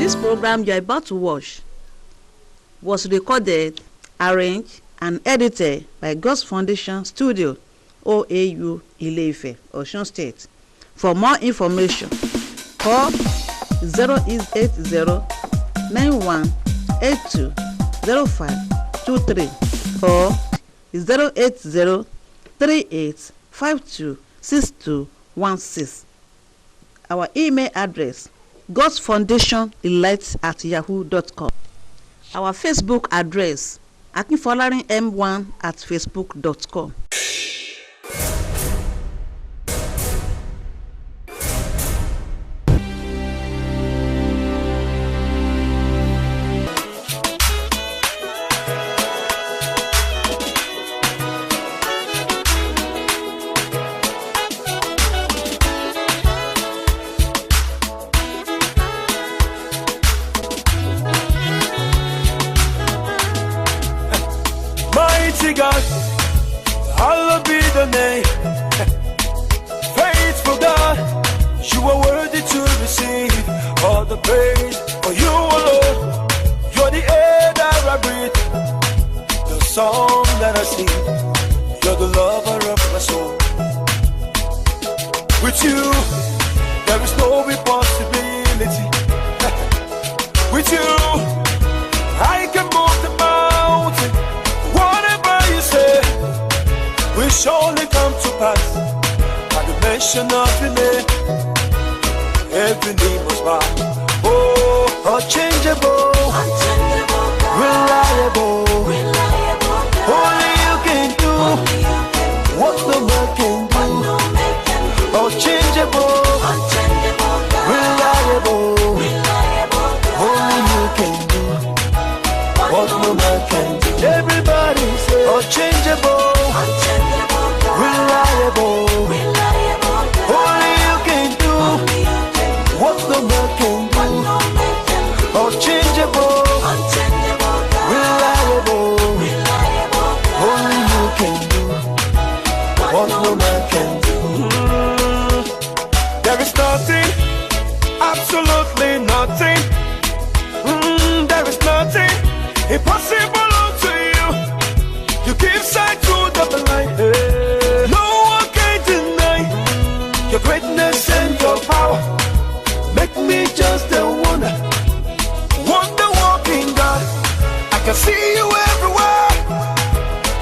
This program you are about to watch was recorded, arranged, and edited by God's Foundation Studio, OAU, Ile-Ife, Osun State. For more information, call 080-9182-0523 or 080-3852-6216. Our email address, godsfoundationelite@yahoo.com. Our Facebook address, akinfolarin.m1@facebook.com. God, hallowed be the name. Faithful God, you are worthy to receive all the praise. For you alone, you're the air that I breathe, the song that I sing. You're the lover of my soul. With you, there is no impossibility. With you, I can move the mountain. Will surely come to pass. At the mention of your name, every knee must bow. Oh, unchangeable, reliable, only you can do what no man can do. Unchangeable, reliable, only you can do what no man can do. Everybody say unchangeable, reliable, only you can do what no man can do. Unchangeable, reliable, only you can do what no man can do. There is nothing, absolutely nothing. There is nothing impossible unto you. You give sight to the blind. No one can deny your greatness and your power. Make me just a wonder walking God. I can see you everywhere,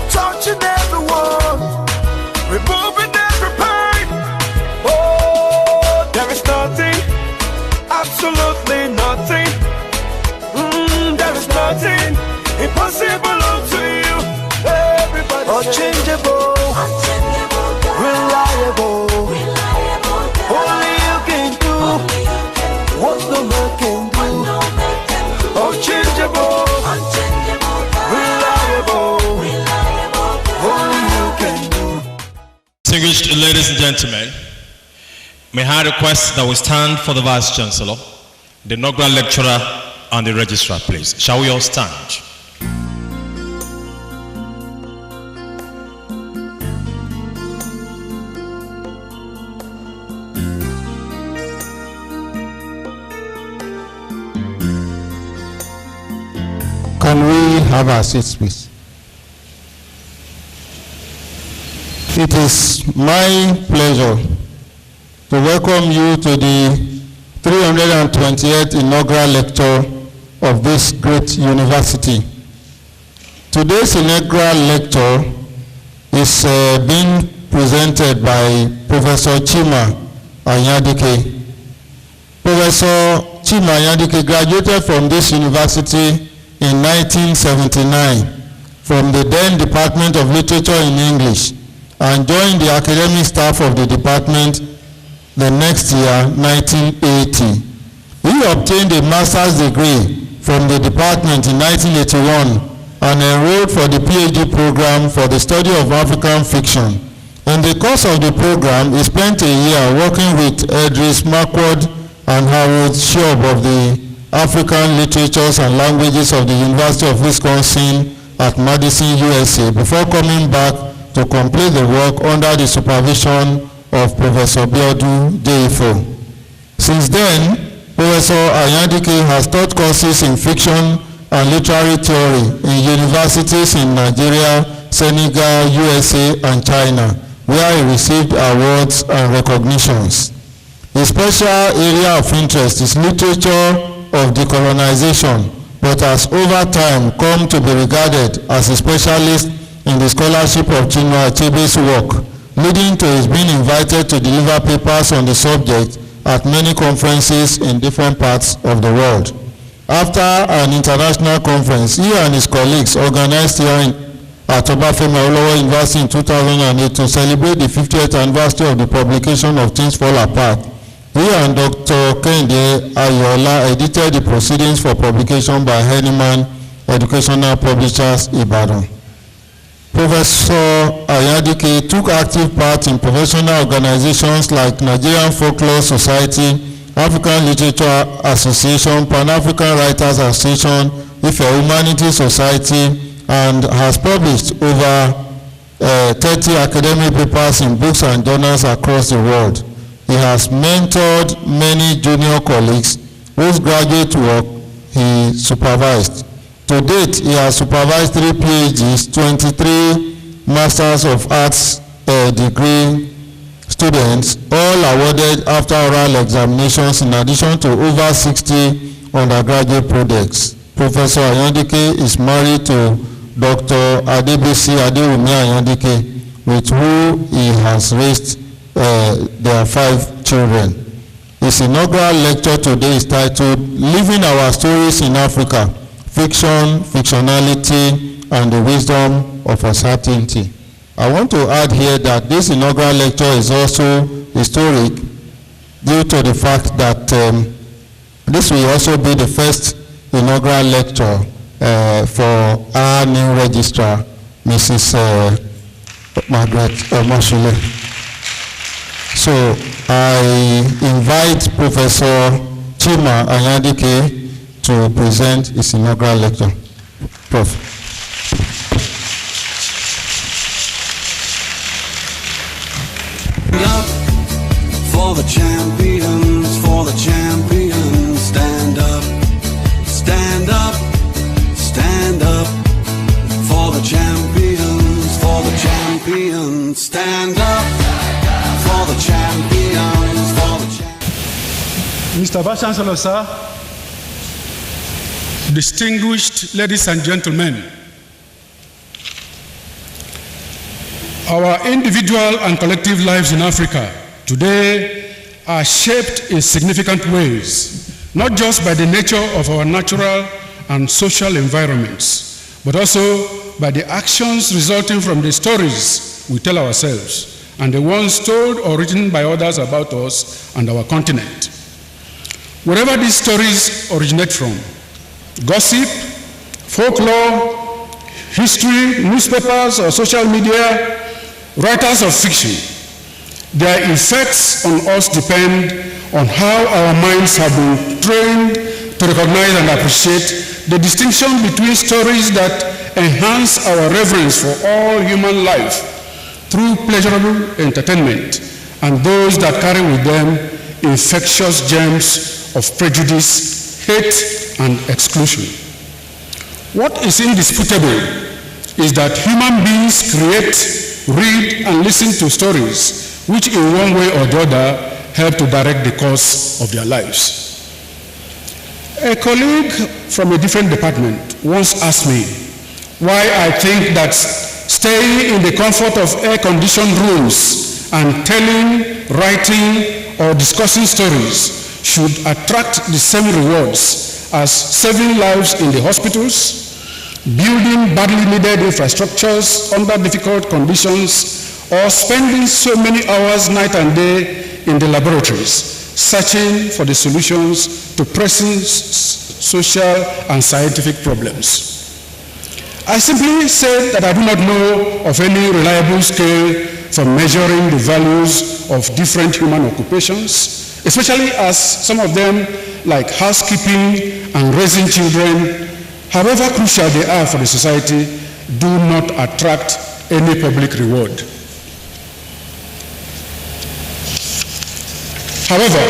touching everyone, removing every pain. Oh, there is nothing, absolutely nothing. There is nothing impossible unto you. Everybody unchangeable, reliable, only you can do what no man can do. Unchangeable, reliable, only you can do. Distinguished ladies and gentlemen, may I request that we stand for the Vice Chancellor, the inaugural lecturer, and the registrar, please. Shall we all stand? Can we have our seats, please? It is my pleasure to welcome you to the 320th inaugural lecture of this great university. Today's inaugural lecture is being presented by Professor Chima Anyadike. Professor Chima Anyadike graduated from this university in 1979 from the then Department of Literature in English and joined the academic staff of the department the next year, 1980. He obtained a master's degree from the department in 1981 and enrolled for the PhD program for the study of African fiction. In the course of the program, he spent a year working with Edris Marquardt and Harold Shub of the African Literatures and Languages of the University of Wisconsin at Madison, USA, before coming back to complete the work under the supervision of Professor Biodu Deifo. Since then, Professor Anyadike has taught courses in fiction and literary theory in universities in Nigeria, Senegal, USA, and China, where he received awards and recognitions. His special area of interest is literature of decolonization, but has over time come to be regarded as a specialist in the scholarship of Chima Achebe's work, leading to his being invited to deliver papers on the subject at many conferences in different parts of the world. After an international conference, he and his colleagues organized here at Obafemi Awolowo University in 2008 to celebrate the 50th anniversary of the publication of Things Fall Apart. He and Dr. Kehinde Ayola edited the proceedings for publication by Henneman Educational Publishers, Ibadan. Professor Anyadike took active part in professional organizations like Nigerian Folklore Society, African Literature Association, Pan-African Writers Association, Ife Humanities Society, and has published over 30 academic papers in books and journals across the world. He has mentored many junior colleagues whose graduate work he supervised. To date, he has supervised 3 PhDs, 23 Masters of Arts degree students, all awarded after oral examinations, in addition to over 60 undergraduate projects. Professor Anyadike is married to Dr. Adebisi Adewumi Anyadike, with whom he has raised their 5 children. His inaugural lecture today is titled Living Our Stories in Africa, Fiction, Fictionality, and the Wisdom of Uncertainty. I want to add here that this inaugural lecture is also historic due to the fact that this will also be the first inaugural lecture for our new registrar, Mrs. Margaret Omoshule. So I invite Professor Chima Anyadike to present his inaugural lecture. Prof. Stand up for the champions, stand up, stand up, stand up for the champions, stand up for the champions, Mr. Vice Chancellor, sir, distinguished ladies and gentlemen, our individual and collective lives in Africa today are shaped in significant ways, not just by the nature of our natural and social environments, but also by the actions resulting from the stories we tell ourselves and the ones told or written by others about us and our continent. Wherever these stories originate from, gossip, folklore, history, newspapers, or social media, writers of fiction, their effects on us depend on how our minds have been trained to recognize and appreciate the distinction between stories that enhance our reverence for all human life through pleasurable entertainment and those that carry with them infectious germs of prejudice, hate, and exclusion. What is indisputable is that human beings create, read, and listen to stories which in one way or the other help to direct the course of their lives. A colleague from a different department once asked me why I think that staying in the comfort of air-conditioned rooms and telling, writing, or discussing stories should attract the same rewards as saving lives in the hospitals, building badly needed infrastructures under difficult conditions, or spending so many hours night and day in the laboratories, searching for the solutions to pressing social and scientific problems. I simply said that I do not know of any reliable scale for measuring the values of different human occupations, especially as some of them, like housekeeping and raising children, however crucial they are for the society, do not attract any public reward. However,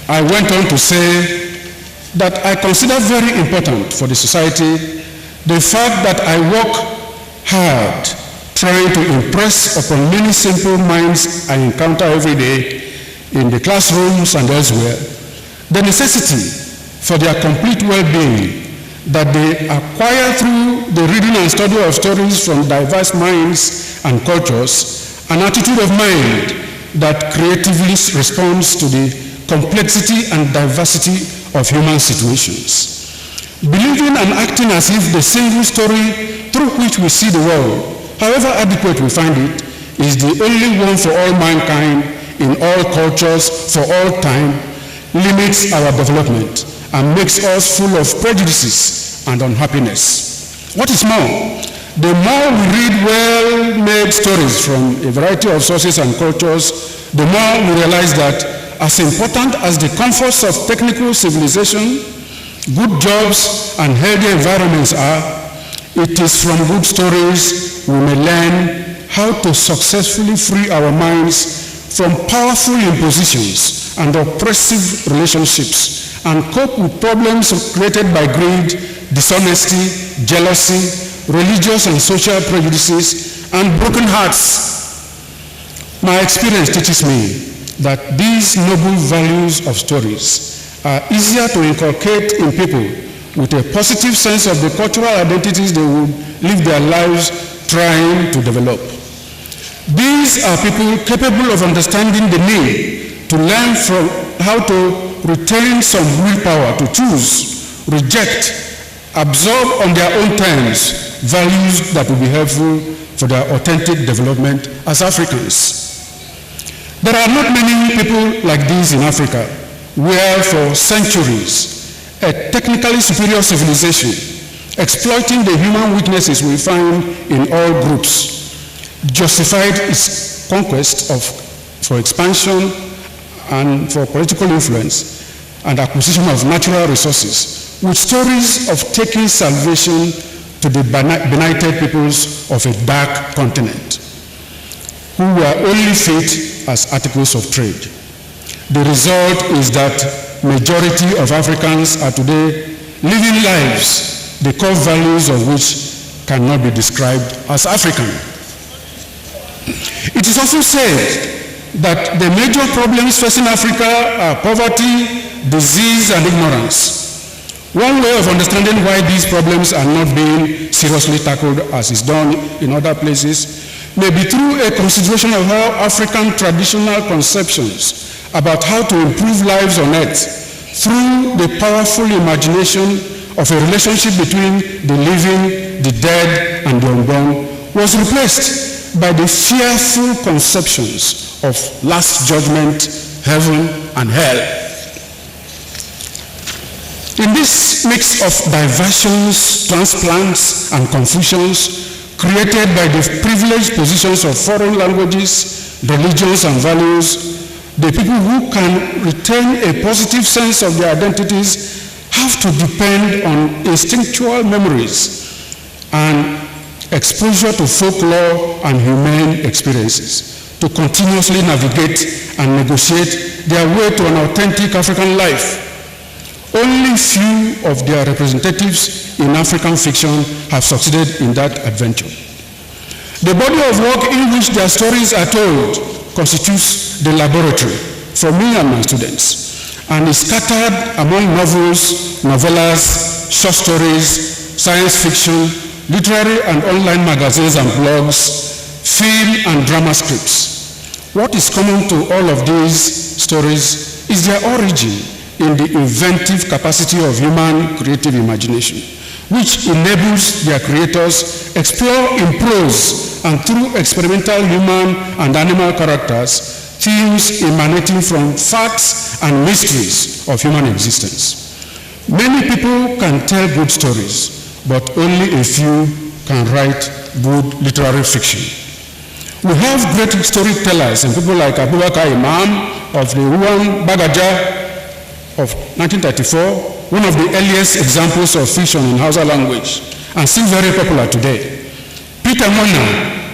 I went on to say that I consider very important for the society the fact that I work hard trying to impress upon many simple minds I encounter every day in the classrooms and elsewhere the necessity for their complete well-being that they acquire through the reading and study of stories from diverse minds and cultures, an attitude of mind that creatively responds to the complexity and diversity of human situations. Believing and acting as if the single story through which we see the world, however adequate we find it, is the only one for all mankind in all cultures for all time, limits our development and makes us full of prejudices and unhappiness. What is more, the more we read well-made stories from a variety of sources and cultures, the more we realize that as important as the comforts of technical civilization, good jobs, and healthy environments are, it is from good stories we may learn how to successfully free our minds from powerful impositions and oppressive relationships and cope with problems created by greed, dishonesty, jealousy, religious and social prejudices, and broken hearts. My experience teaches me that these noble values of stories are easier to inculcate in people with a positive sense of the cultural identities they would live their lives trying to develop. These are people capable of understanding the need to learn from how to retain some willpower to choose, reject, absorb on their own terms values that will be helpful for their authentic development as Africans. There are not many people like these in Africa, where for centuries a technically superior civilization, exploiting the human weaknesses we find in all groups, justified its conquest for expansion and for political influence and acquisition of natural resources, with stories of taking salvation to the benighted peoples of a dark continent, who were only fit as articles of trade. The result is that majority of Africans are today living lives, the core values of which cannot be described as African. It is often said that the major problems facing Africa are poverty, disease, and ignorance. One way of understanding why these problems are not being seriously tackled as is done in other places may be through a consideration of how African traditional conceptions about how to improve lives on earth through the powerful imagination of a relationship between the living, the dead, and the unborn was replaced by the fearful conceptions of last judgment, heaven, and hell. In this mix of diversions, transplants, and confusions created by the privileged positions of foreign languages, religions, and values, the people who can retain a positive sense of their identities have to depend on instinctual memories and exposure to folklore and humane experiences to continuously navigate and negotiate their way to an authentic African life. Only few of their representatives in African fiction have succeeded in that adventure. The body of work in which their stories are told constitutes the laboratory for me and my students, and is scattered among novels, novellas, short stories, science fiction, literary and online magazines and blogs, film and drama scripts. What is common to all of these stories is their origin in the inventive capacity of human creative imagination, which enables their creators explore in prose and through experimental human and animal characters themes emanating from facts and mysteries of human existence. Many people can tell good stories, but only a few can write good literary fiction. We have great storytellers and people like Abubakar Imam of the Ruwan Bagaja of 1934, one of the earliest examples of fiction in Hausa language, and still very popular today. Peter Mona,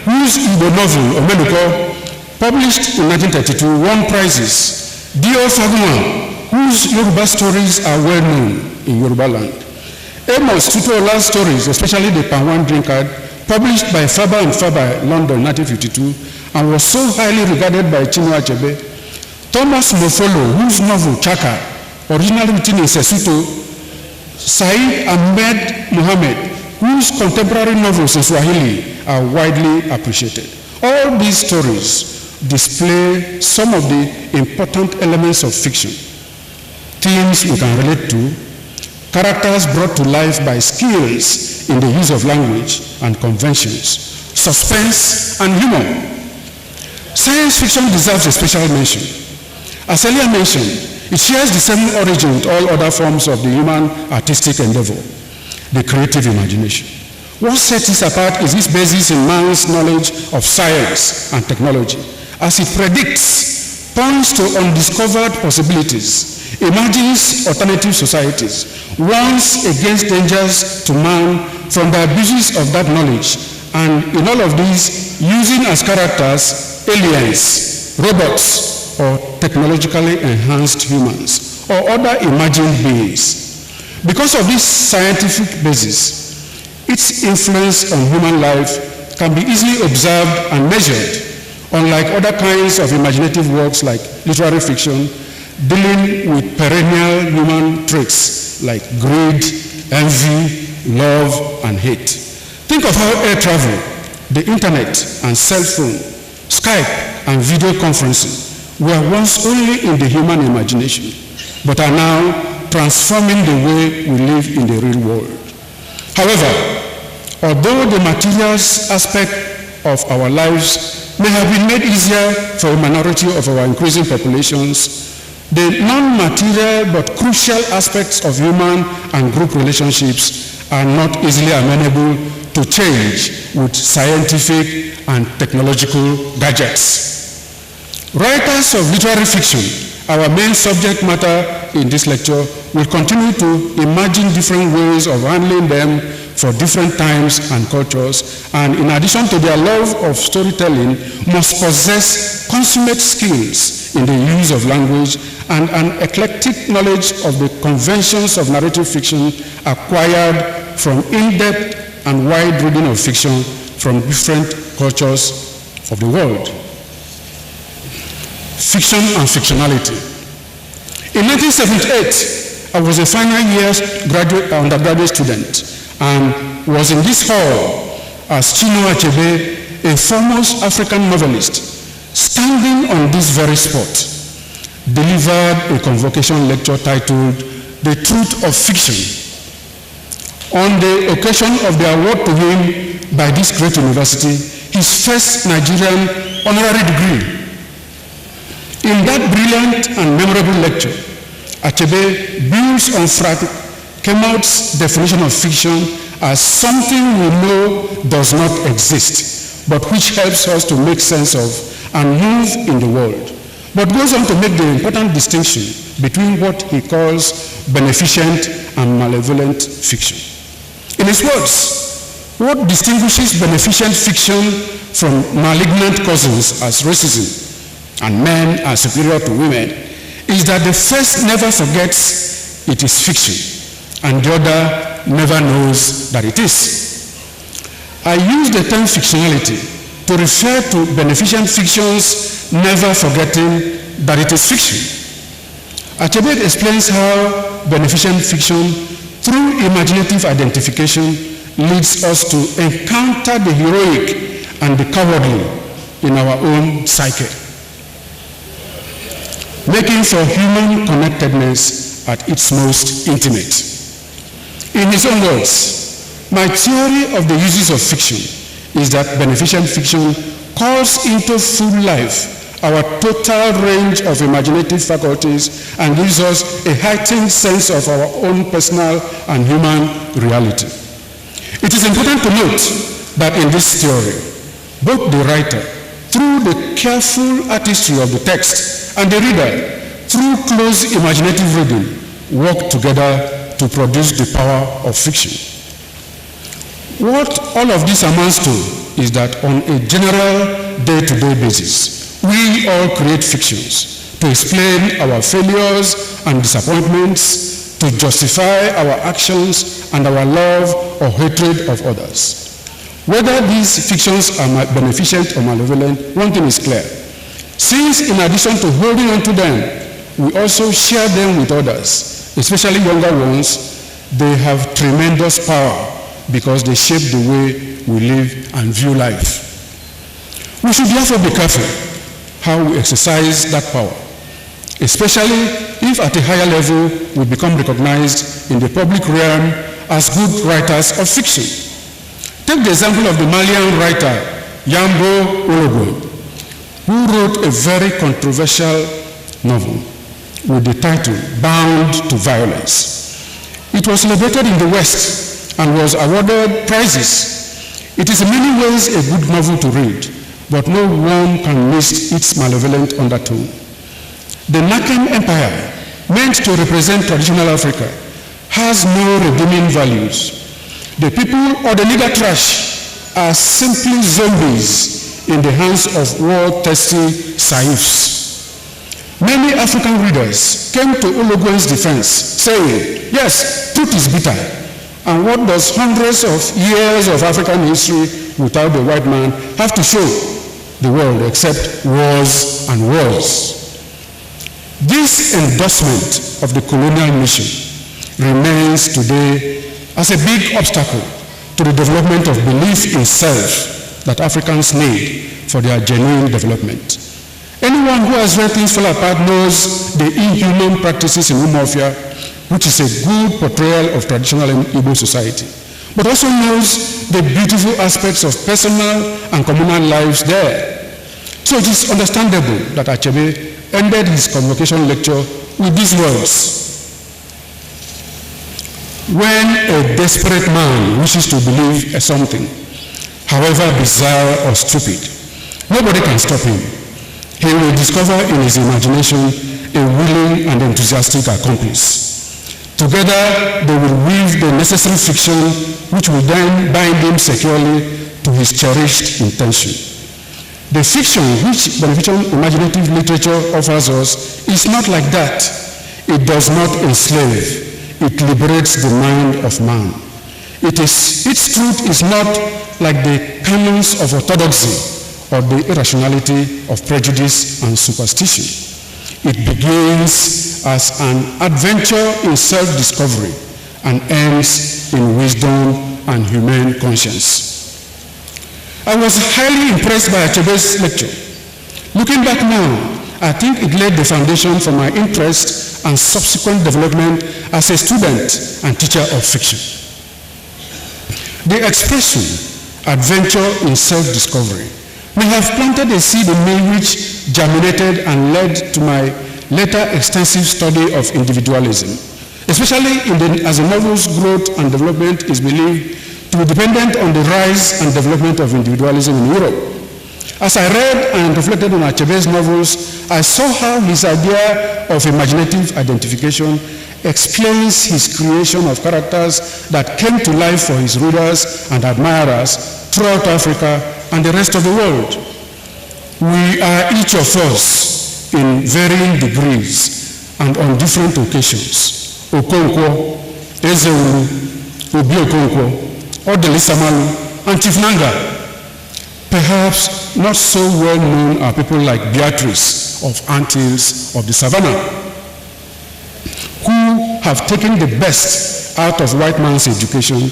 whose Igbo novel, Omeluko, published in 1932, won prizes. Dio Faguma, whose Yoruba stories are well known in Yoruba land. Amos Tutuola's stories, especially the Panwan Drinkard, published by Faber and Faber, London, 1952, and was so highly regarded by Chinua Achebe. Thomas Mofolo, whose novel Chaka, originally written in Sesotho, Said Ahmed Mohammed, whose contemporary novels in Swahili are widely appreciated. All these stories display some of the important elements of fiction. Themes we can relate to, characters brought to life by skills in the use of language and conventions, suspense and humor. Science fiction deserves a special mention. As earlier mentioned, it shares the same origin with all other forms of the human artistic endeavor, the creative imagination. What sets it apart is its basis in man's knowledge of science and technology. As it predicts, points to undiscovered possibilities, imagines alternative societies, warns against dangers to man from the abuses of that knowledge, and in all of these, using as characters aliens, robots, or technologically enhanced humans, or other imagined beings. Because of this scientific basis, its influence on human life can be easily observed and measured, unlike other kinds of imaginative works like literary fiction, dealing with perennial human traits like greed, envy, love, and hate. Think of how air travel, the internet and cell phone, Skype and video conferencing were once only in the human imagination, but are now transforming the way we live in the real world. However, although the materials aspect of our lives may have been made easier for a minority of our increasing populations, the non-material but crucial aspects of human and group relationships are not easily amenable to change with scientific and technological gadgets. Writers of literary fiction, our main subject matter in this lecture, will continue to imagine different ways of handling them for different times and cultures, and in addition to their love of storytelling, must possess consummate skills in the use of language and an eclectic knowledge of the conventions of narrative fiction acquired from in-depth and wide reading of fiction from different cultures of the world. Fiction and fictionality. In 1978, I was a final year undergraduate student and was in this hall as Chinua Achebe, a foremost African novelist, standing on this very spot, delivered a convocation lecture titled The Truth of Fiction on the occasion of the award to him by this great university, his first Nigerian honorary degree. In that brilliant and memorable lecture, Achebe builds on Frank Kemaut's definition of fiction as something we know does not exist, but which helps us to make sense of and move in the world, but goes on to make the important distinction between what he calls beneficent and malevolent fiction. In his words, what distinguishes beneficent fiction from malignant causes as racism and men are superior to women is that the first never forgets it is fiction, and the other never knows that it is. I use the term fictionality to refer to beneficent fictions never forgetting that it is fiction. Achebe explains how beneficent fiction, through imaginative identification, leads us to encounter the heroic and the cowardly in our own psyche, making for human connectedness at its most intimate. In his own words, my theory of the uses of fiction is that beneficent fiction calls into full life our total range of imaginative faculties and gives us a heightened sense of our own personal and human reality. It is important to note that in this theory, both the writer, through the careful artistry of the text, and the reader, through close imaginative reading, work together to produce the power of fiction. What all of this amounts to is that on a general day-to-day basis, we all create fictions to explain our failures and disappointments to justify our actions and our love or hatred of others. Whether these fictions are beneficent or malevolent, one thing is clear. Since in addition to holding on to them, we also share them with others, especially younger ones, they have tremendous power because they shape the way we live and view life. We should therefore be careful how we exercise that power, especially if at a higher level we become recognized in the public realm as good writers of fiction. Take the example of the Malian writer Yambo Ologun, who wrote a very controversial novel with the title Bound to Violence. It was celebrated in the West and was awarded prizes. It is in many ways a good novel to read, but no one can miss its malevolent undertone. The Nakan Empire, meant to represent traditional Africa, has no redeeming values. The people or the leader trash are simply zombies in the hands of war-thirsty Saifs. Many African readers came to Ologun's defense, saying, yes, truth is bitter. And what does hundreds of years of African history without the white man have to show the world except wars and wars? This endorsement of the colonial mission remains today as a big obstacle to the development of belief in self that Africans need for their genuine development. Anyone who has read Things Fall Apart knows the inhuman practices in Umuofia, which is a good portrayal of traditional Igbo society, but also knows the beautiful aspects of personal and communal lives there. So it is understandable that Achebe ended his convocation lecture with these words: when a desperate man wishes to believe something, however bizarre or stupid, nobody can stop him. He will discover in his imagination a willing and enthusiastic accomplice. Together, they will weave the necessary fiction which will then bind him securely to his cherished intention. The fiction which beneficial imaginative literature offers us is not like that. It does not enslave. It liberates the mind of man. Its truth is not like the canons of orthodoxy or the irrationality of prejudice and superstition. It begins as an adventure in self-discovery and ends in wisdom and humane conscience. I was highly impressed by Achebe's lecture. Looking back now, I think it laid the foundation for my interest and subsequent development as a student and teacher of fiction. The expression, adventure in self-discovery, may have planted a seed in me which germinated and led to my later extensive study of individualism, especially as the novel's growth and development is believed to be dependent on the rise and development of individualism in Europe. As I read and reflected on Achebe's novels, I saw how his idea of imaginative identification explains his creation of characters that came to life for his readers and admirers throughout Africa and the rest of the world. We are each of us in varying degrees and on different occasions. Okonkwo, Ezeulu, Obi Okonkwo, Odeli Samalu, and Chief Nanga. Perhaps not so well known are people like Beatrice of Antilles of the Savannah, who have taken the best out of white man's education,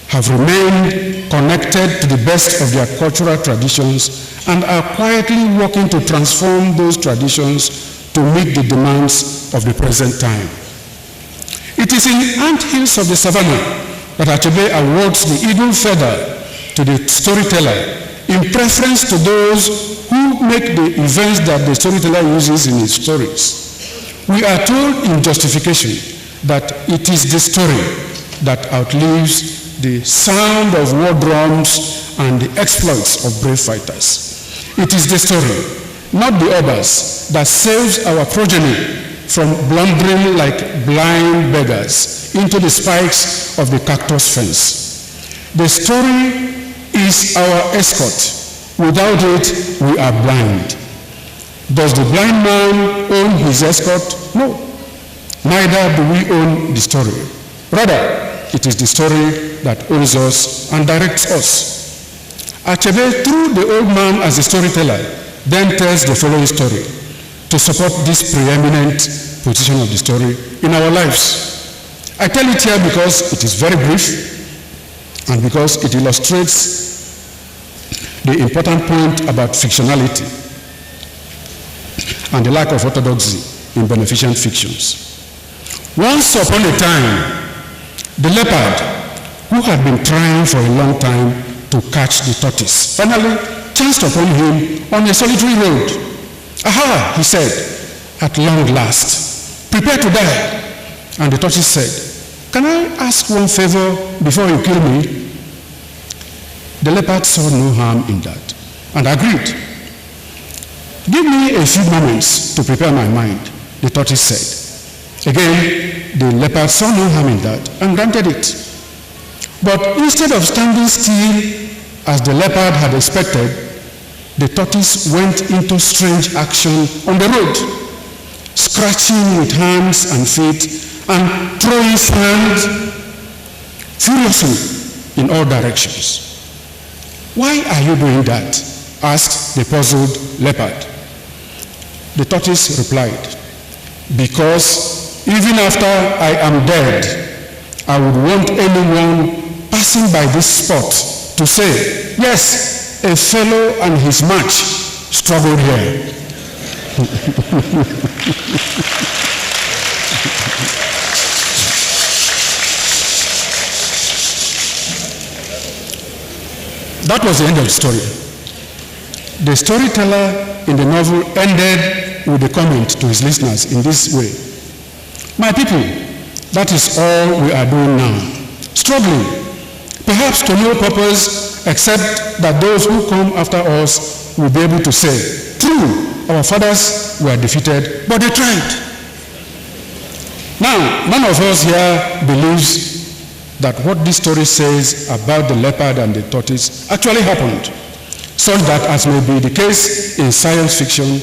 have remained connected to the best of their cultural traditions, and are quietly working to transform those traditions to meet the demands of the present time. It is in the anthills of the Savannah that Achebe awards the eagle feather to the storyteller in preference to those who make the events that the storyteller uses in his stories. We are told in justification that it is the story that outlives the sound of war drums and the exploits of brave fighters. It is the story, not the others, that saves our progeny from blundering like blind beggars into the spikes of the cactus fence. The story is our escort. Without it, we are blind. Does the blind man own his escort? No. Neither do we own the story. Rather, it is the story that owns us and directs us. Achebe, through the old man as the storyteller, then tells the following story to support this preeminent position of the story in our lives. I tell it here because it is very brief and because it illustrates the important point about fictionality and the lack of orthodoxy in beneficent fictions. Once upon a time, the leopard, who had been trying for a long time to catch the tortoise, finally chanced upon him on a solitary road. "Aha," he said, "at long last, prepare to die." And the tortoise said, "Can I ask one favor before you kill me?" The leopard saw no harm in that and agreed. "Give me a few moments to prepare my mind," the tortoise said. Again, the leopard saw no harm in that and granted it. But instead of standing still as the leopard had expected, the tortoise went into strange action on the road, scratching with hands and feet and throwing sand furiously in all directions. "Why are you doing that?" asked the puzzled leopard. The tortoise replied, "Because even after I am dead, I would want anyone passing by this spot to say, 'Yes, a fellow and his match struggled here.'" That was the end of the story. The storyteller in the novel ended with a comment to his listeners in this way: "My people, that is all we are doing now, struggling, perhaps to no purpose except that those who come after us will be able to say, 'True, our fathers were defeated, but they tried.'" Now, none of us here believes that what this story says about the leopard and the tortoise actually happened, such that, as may be the case in science fiction,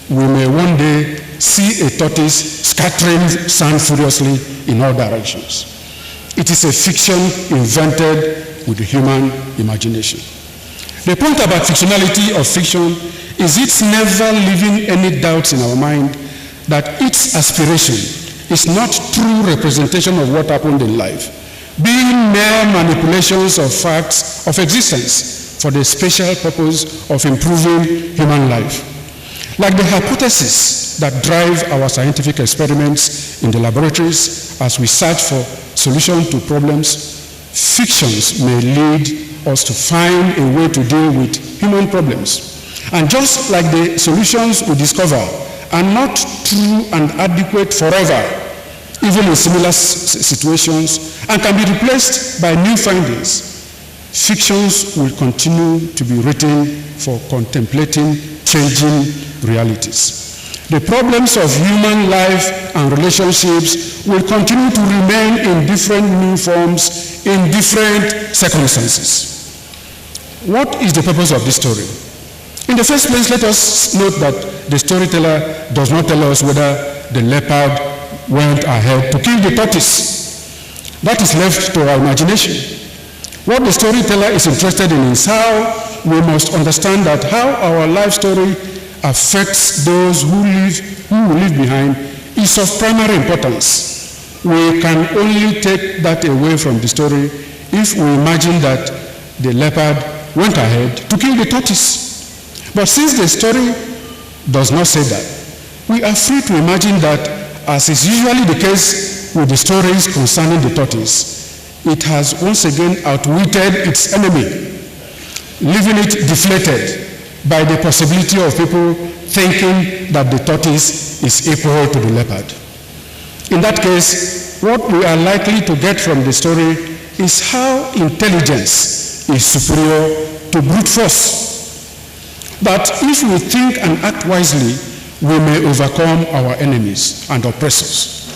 we may one day see a tortoise scattering sand furiously in all directions. It is a fiction invented with the human imagination. The point about fictionality of fiction is its never leaving any doubts in our mind that its aspiration is not true representation of what happened in life, being mere manipulations of facts of existence for the special purpose of improving human life. Like the hypotheses that drive our scientific experiments in the laboratories as we search for solutions to problems, fictions may lead us to find a way to deal with human problems. And just like the solutions we discover are not true and adequate forever, even in similar situations, and can be replaced by new findings, fictions will continue to be written for contemplating changing realities. The problems of human life and relationships will continue to remain in different new forms in different circumstances. What is the purpose of this story? In the first place, let us note that the storyteller does not tell us whether the leopard went ahead to kill the tortoise. That is left to our imagination. What the storyteller is interested in is how we must understand that how our life story affects those who will leave behind is of primary importance. We can only take that away from the story if we imagine that the leopard went ahead to kill the tortoise. But since the story does not say that, we are free to imagine that, as is usually the case with the stories concerning the tortoise, it has once again outwitted its enemy, leaving it deflated by the possibility of people thinking that the tortoise is equal to the leopard. In that case, what we are likely to get from the story is how intelligence is superior to brute force. That if we think and act wisely, we may overcome our enemies and oppressors.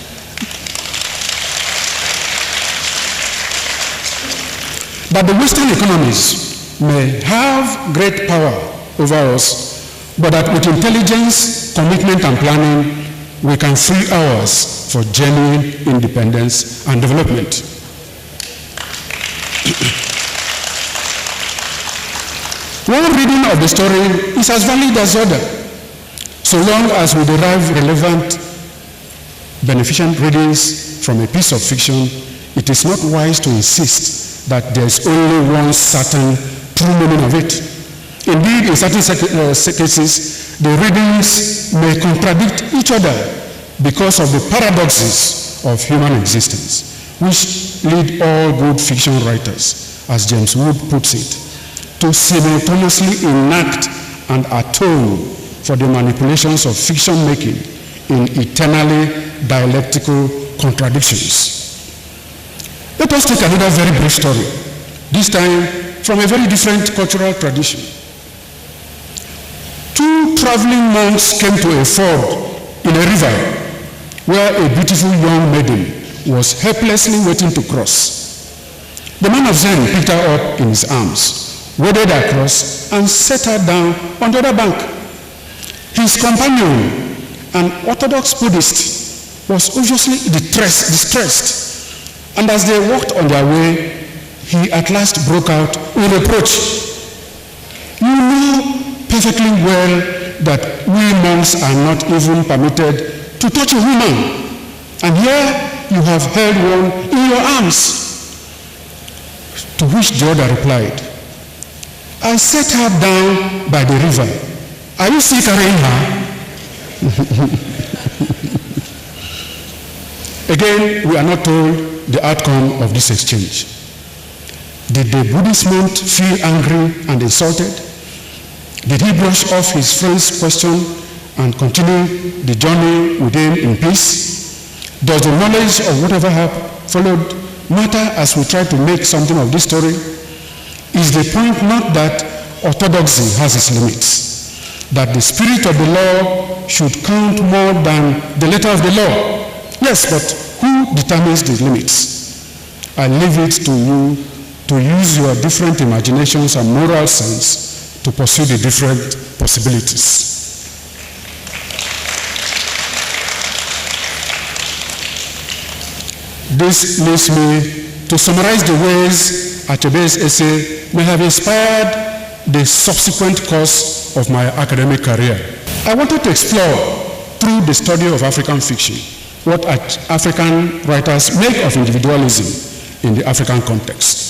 That the Western economies may have great power over us, but that with intelligence, commitment, and planning, we can free ours for genuine independence and development. One reading of the story is as valid as other, so long as we derive relevant, beneficent readings from a piece of fiction. It is not wise to insist that there is only one certain true meaning of it. Indeed, in certain cases, the readings may contradict each other because of the paradoxes of human existence, which lead all good fiction writers, as James Wood puts it, to simultaneously enact and atone for the manipulations of fiction making in eternally dialectical contradictions. Let us take another very brief story, this time from a very different cultural tradition. Two traveling monks came to a ford in a river where a beautiful young maiden was helplessly waiting to cross. The man of Zen picked her up in his arms, waded across, and set her down on the other bank. His companion, an Orthodox Buddhist, was obviously distressed, and as they walked on their way, he at last broke out with reproach. You know perfectly well that we monks are not even permitted to touch a woman, and here you have held one in your arms. To which the other replied, I set her down by the river. Are you still carrying her? Again, we are not told the outcome of this exchange. Did the Buddhist monk feel angry and insulted? Did he brush off his friend's question and continue the journey with him in peace? Does the knowledge of whatever followed matter as we try to make something of this story? Is the point not that orthodoxy has its limits, that the spirit of the law should count more than the letter of the law? Yes, but who determines the limits? I leave it to you to use your different imaginations and moral sense to pursue the different possibilities. This leads me to summarize the ways Achebe's essay may have inspired the subsequent course of my academic career. I wanted to explore, through the study of African fiction, what African writers make of individualism in the African context.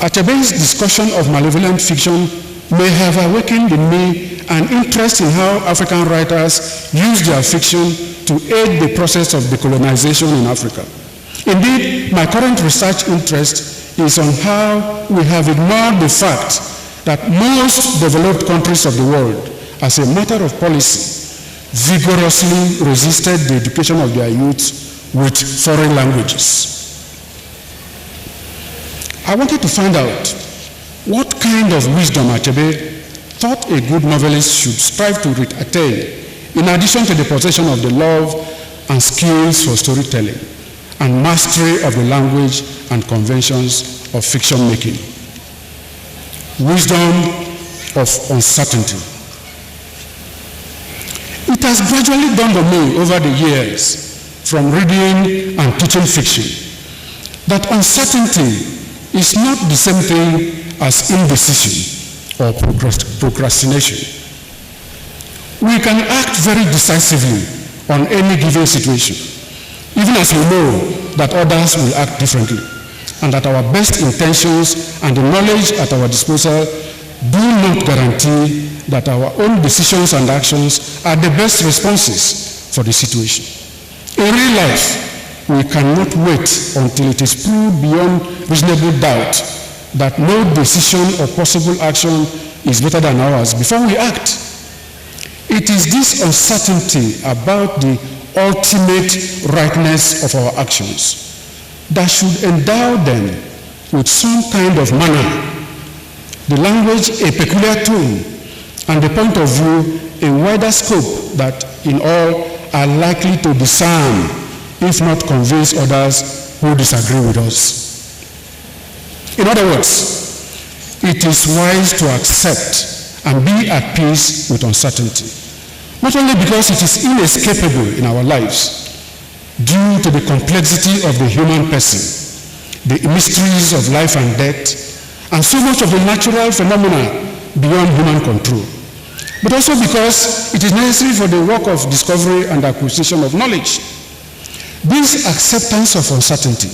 Achebe's discussion of malevolent fiction may have awakened in me an interest in how African writers use their fiction to aid the process of decolonization in Africa. Indeed, my current research interest is on how we have ignored the fact that most developed countries of the world, as a matter of policy, vigorously resisted the education of their youth with foreign languages. I wanted to find out what kind of wisdom Achebe thought a good novelist should strive to attain, in addition to the possession of the love and skills for storytelling and mastery of the language and conventions of fiction making. Wisdom of uncertainty. It has gradually dawned on me over the years, from reading and teaching fiction, that uncertainty is not the same thing as indecision or procrastination. We can act very decisively on any given situation, even as we know that others will act differently, and that our best intentions and the knowledge at our disposal do not guarantee that our own decisions and actions are the best responses for the situation. In real life, we cannot wait until it is proved beyond reasonable doubt that no decision or possible action is better than ours before we act. It is this uncertainty about the ultimate rightness of our actions that should endow them with some kind of manner, the language a peculiar tone, and the point of view a wider scope that in all are likely to disarm, if not convince others who disagree with us. In other words, it is wise to accept and be at peace with uncertainty. not only because it is inescapable in our lives, due to the complexity of the human person, the mysteries of life and death, and so much of the natural phenomena beyond human control, but also because it is necessary for the work of discovery and acquisition of knowledge. This acceptance of uncertainty,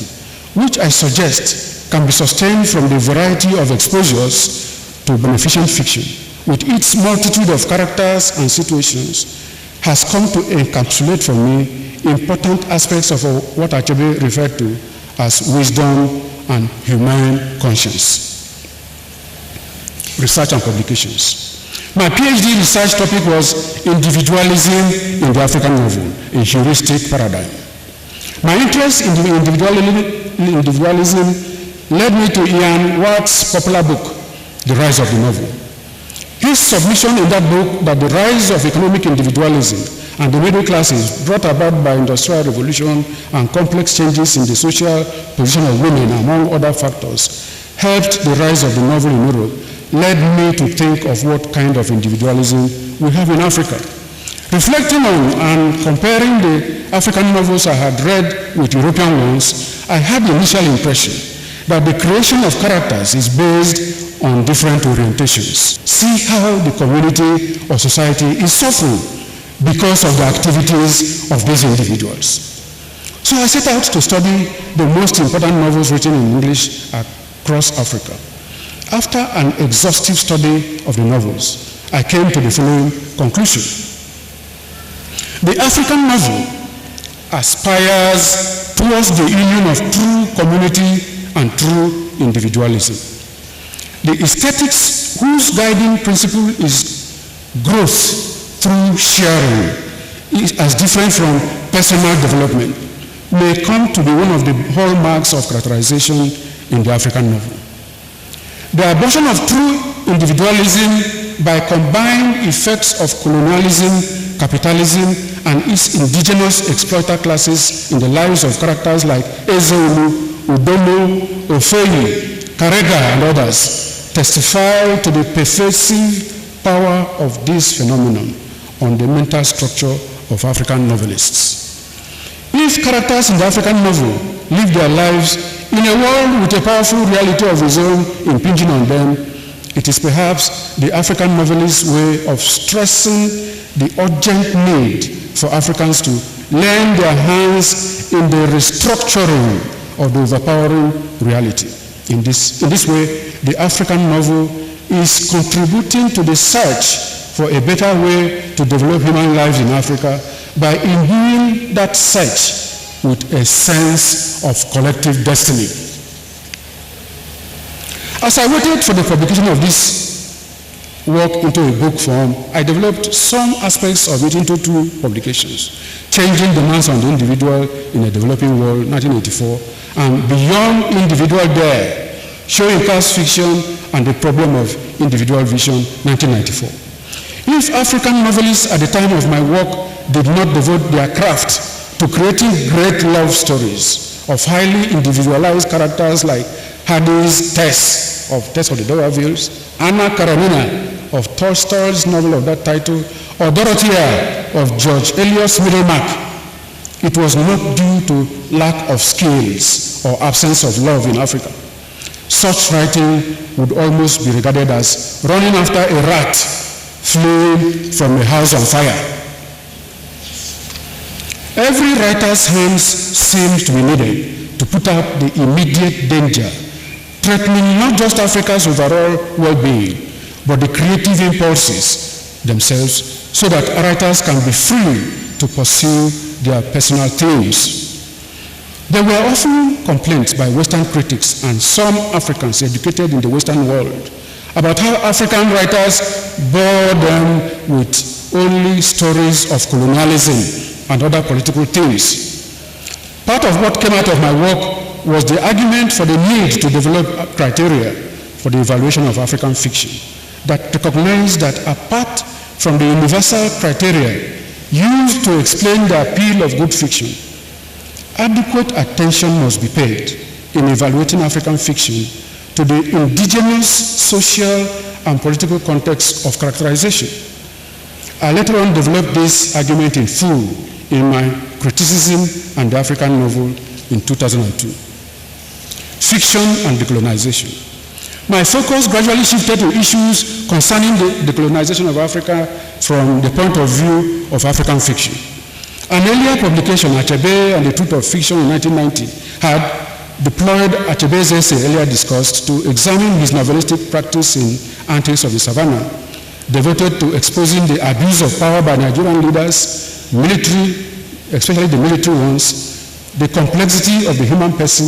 which I suggest can be sustained from the variety of exposures to beneficent fiction, with its multitude of characters and situations, has come to encapsulate for me important aspects of what Achebe referred to as wisdom and humane conscience. Research and publications. My PhD research topic was individualism in the African novel, a heuristic paradigm. My interest in individualism led me to Ian Watt's popular book, The Rise of the Novel. His submission in that book that the rise of economic individualism and the middle classes brought about by industrial revolution and complex changes in the social position of women, among other factors, helped the rise of the novel in Europe, led me to think of what kind of individualism we have in Africa. Reflecting on and comparing the African novels I had read with European ones, I had the initial impression that the creation of characters is based on different orientations. See how the community or society is suffering because of the activities of these individuals. So I set out to study the most important novels written in English across Africa. After an exhaustive study of the novels, I came to the following conclusion. The African novel aspires towards the union of true community and true individualism. The aesthetics whose guiding principle is growth through sharing is as different from personal development, may come to be one of the hallmarks of characterization in the African novel. The abortion of true individualism by combined effects of colonialism, capitalism, and its indigenous exploiter classes in the lives of characters like Ezeolu, Udomo, Ofeyi, Karega, and others testify to the pervasive power of this phenomenon on the mental structure of African novelists. If characters in the African novel live their lives in a world with a powerful reality of his own impinging on them, it is perhaps the African novelist's way of stressing the urgent need for Africans to lend their hands in the restructuring of the overpowering reality. In this way, the African novel is contributing to the search for a better way to develop human lives in Africa by imbuing that search with a sense of collective destiny. As I waited for the publication of this work into a book form, I developed some aspects of it into two publications: Changing Demands on the Individual in a Developing World, 1984, and Beyond Individual There, Showing Class Fiction and the Problem of Individual Vision, 1994. If African novelists at the time of my work did not devote their craft to creating great love stories of highly individualized characters like Hades Tess of Tess of the D'Urbervilles, Anna Karenina of Tolstoy's novel of that title, or Dorothea of George Eliot's Middlemarch, it was not due to lack of skills or absence of love in Africa. Such writing would almost be regarded as running after a rat fleeing from a house on fire. Every writer's hands seemed to be needed to put out the immediate danger, threatening not just Africa's overall well-being, but the creative impulses themselves, so that writers can be free to pursue their personal themes. There were often complaints by Western critics and some Africans educated in the Western world about how African writers bore them with only stories of colonialism and other political themes. Part of what came out of my work was the argument for the need to develop criteria for the evaluation of African fiction that recognize that apart from the universal criteria used to explain the appeal of good fiction, adequate attention must be paid in evaluating African fiction to the indigenous social and political context of characterization. I later on developed this argument in full in my criticism and the African novel in 2002. Fiction and decolonization. My focus gradually shifted to issues concerning the decolonization of Africa from the point of view of African fiction. An earlier publication, Achebe and the Truth of Fiction in 1990, had deployed Achebe's essay earlier discussed to examine his novelistic practice in Antiques of the Savannah, devoted to exposing the abuse of power by Nigerian leaders, military, especially the military ones, the complexity of the human person,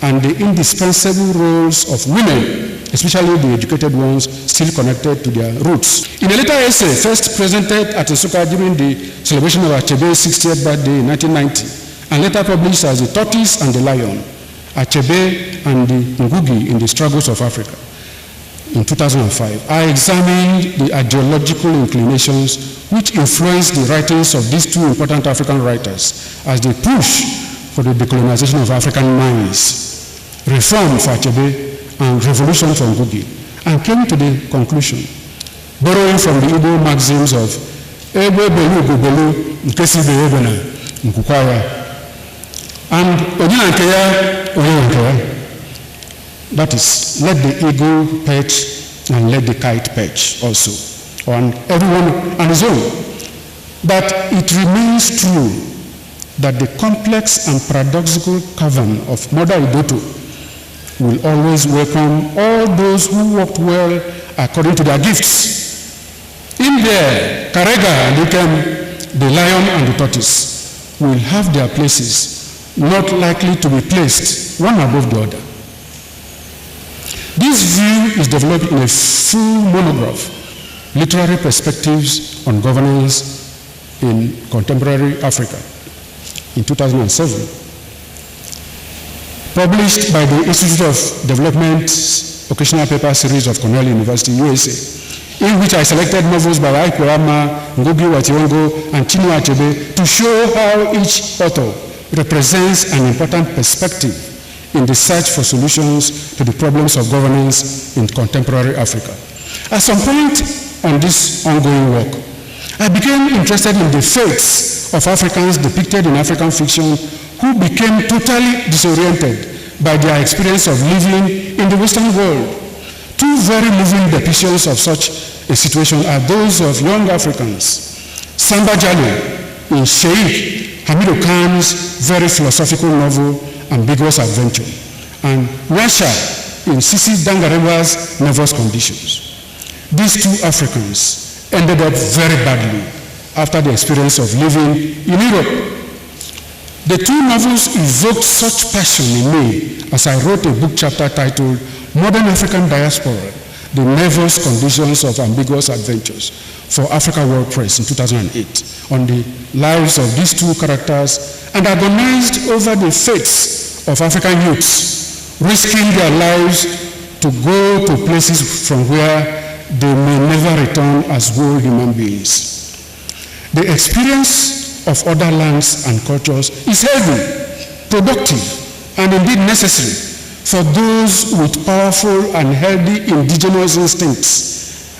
and the indispensable roles of women, especially the educated ones, still connected to their roots. In a later essay, first presented at Nsukka during the celebration of Achebe's 60th birthday in 1990, and later published as The Tortoise and the Lion, Achebe and the Ngugi in the Struggles of Africa, in 2005, I examined the ideological inclinations which influenced the writings of these two important African writers as they push for the decolonization of African minds, reform for Achebe and revolution for Ngugi, and came to the conclusion, borrowing from the Igbo maxims of Ebe Belu Gobelu, Nkesi Beebena, Nkukwaya, and Onyinankeya, Onyenankeya. That is, let the eagle perch and let the kite perch also, on everyone on his own. But it remains true that the complex and paradoxical cavern of Mother Idoto will always welcome all those who worked well according to their gifts. In there, Karega and Ikem, the lion and the tortoise, will have their places, not likely to be placed one above the other. This view is developed in a full monograph, Literary Perspectives on Governance in Contemporary Africa, in 2007, published by the Institute of Development's occasional paper series of Cornell University, USA, in which I selected novels by Aikwama, Ngugi Wationgo, and Chinua Achebe to show how each author represents an important perspective in the search for solutions to the problems of governance in contemporary Africa. At some point on this ongoing work, I became interested in the fates of Africans depicted in African fiction who became totally disoriented by their experience of living in the Western world. Two very moving depictions of such a situation are those of young Africans. Samba Jallow in Sheikh Hamidu Khan's very philosophical novel, Ambiguous Adventure, and Rasha in Sisi Dangarewa's Nervous Conditions. These two Africans ended up very badly after the experience of living in Europe. The two novels evoked such passion in me as I wrote a book chapter titled Modern African Diaspora, The Nervous Conditions of Ambiguous Adventures for Africa World Press in 2008 on the lives of these two characters and agonized over the fates of African youths, risking their lives to go to places from where they may never return as whole human beings. The experience of other lands and cultures is healthy, productive, and indeed necessary for those with powerful and healthy indigenous instincts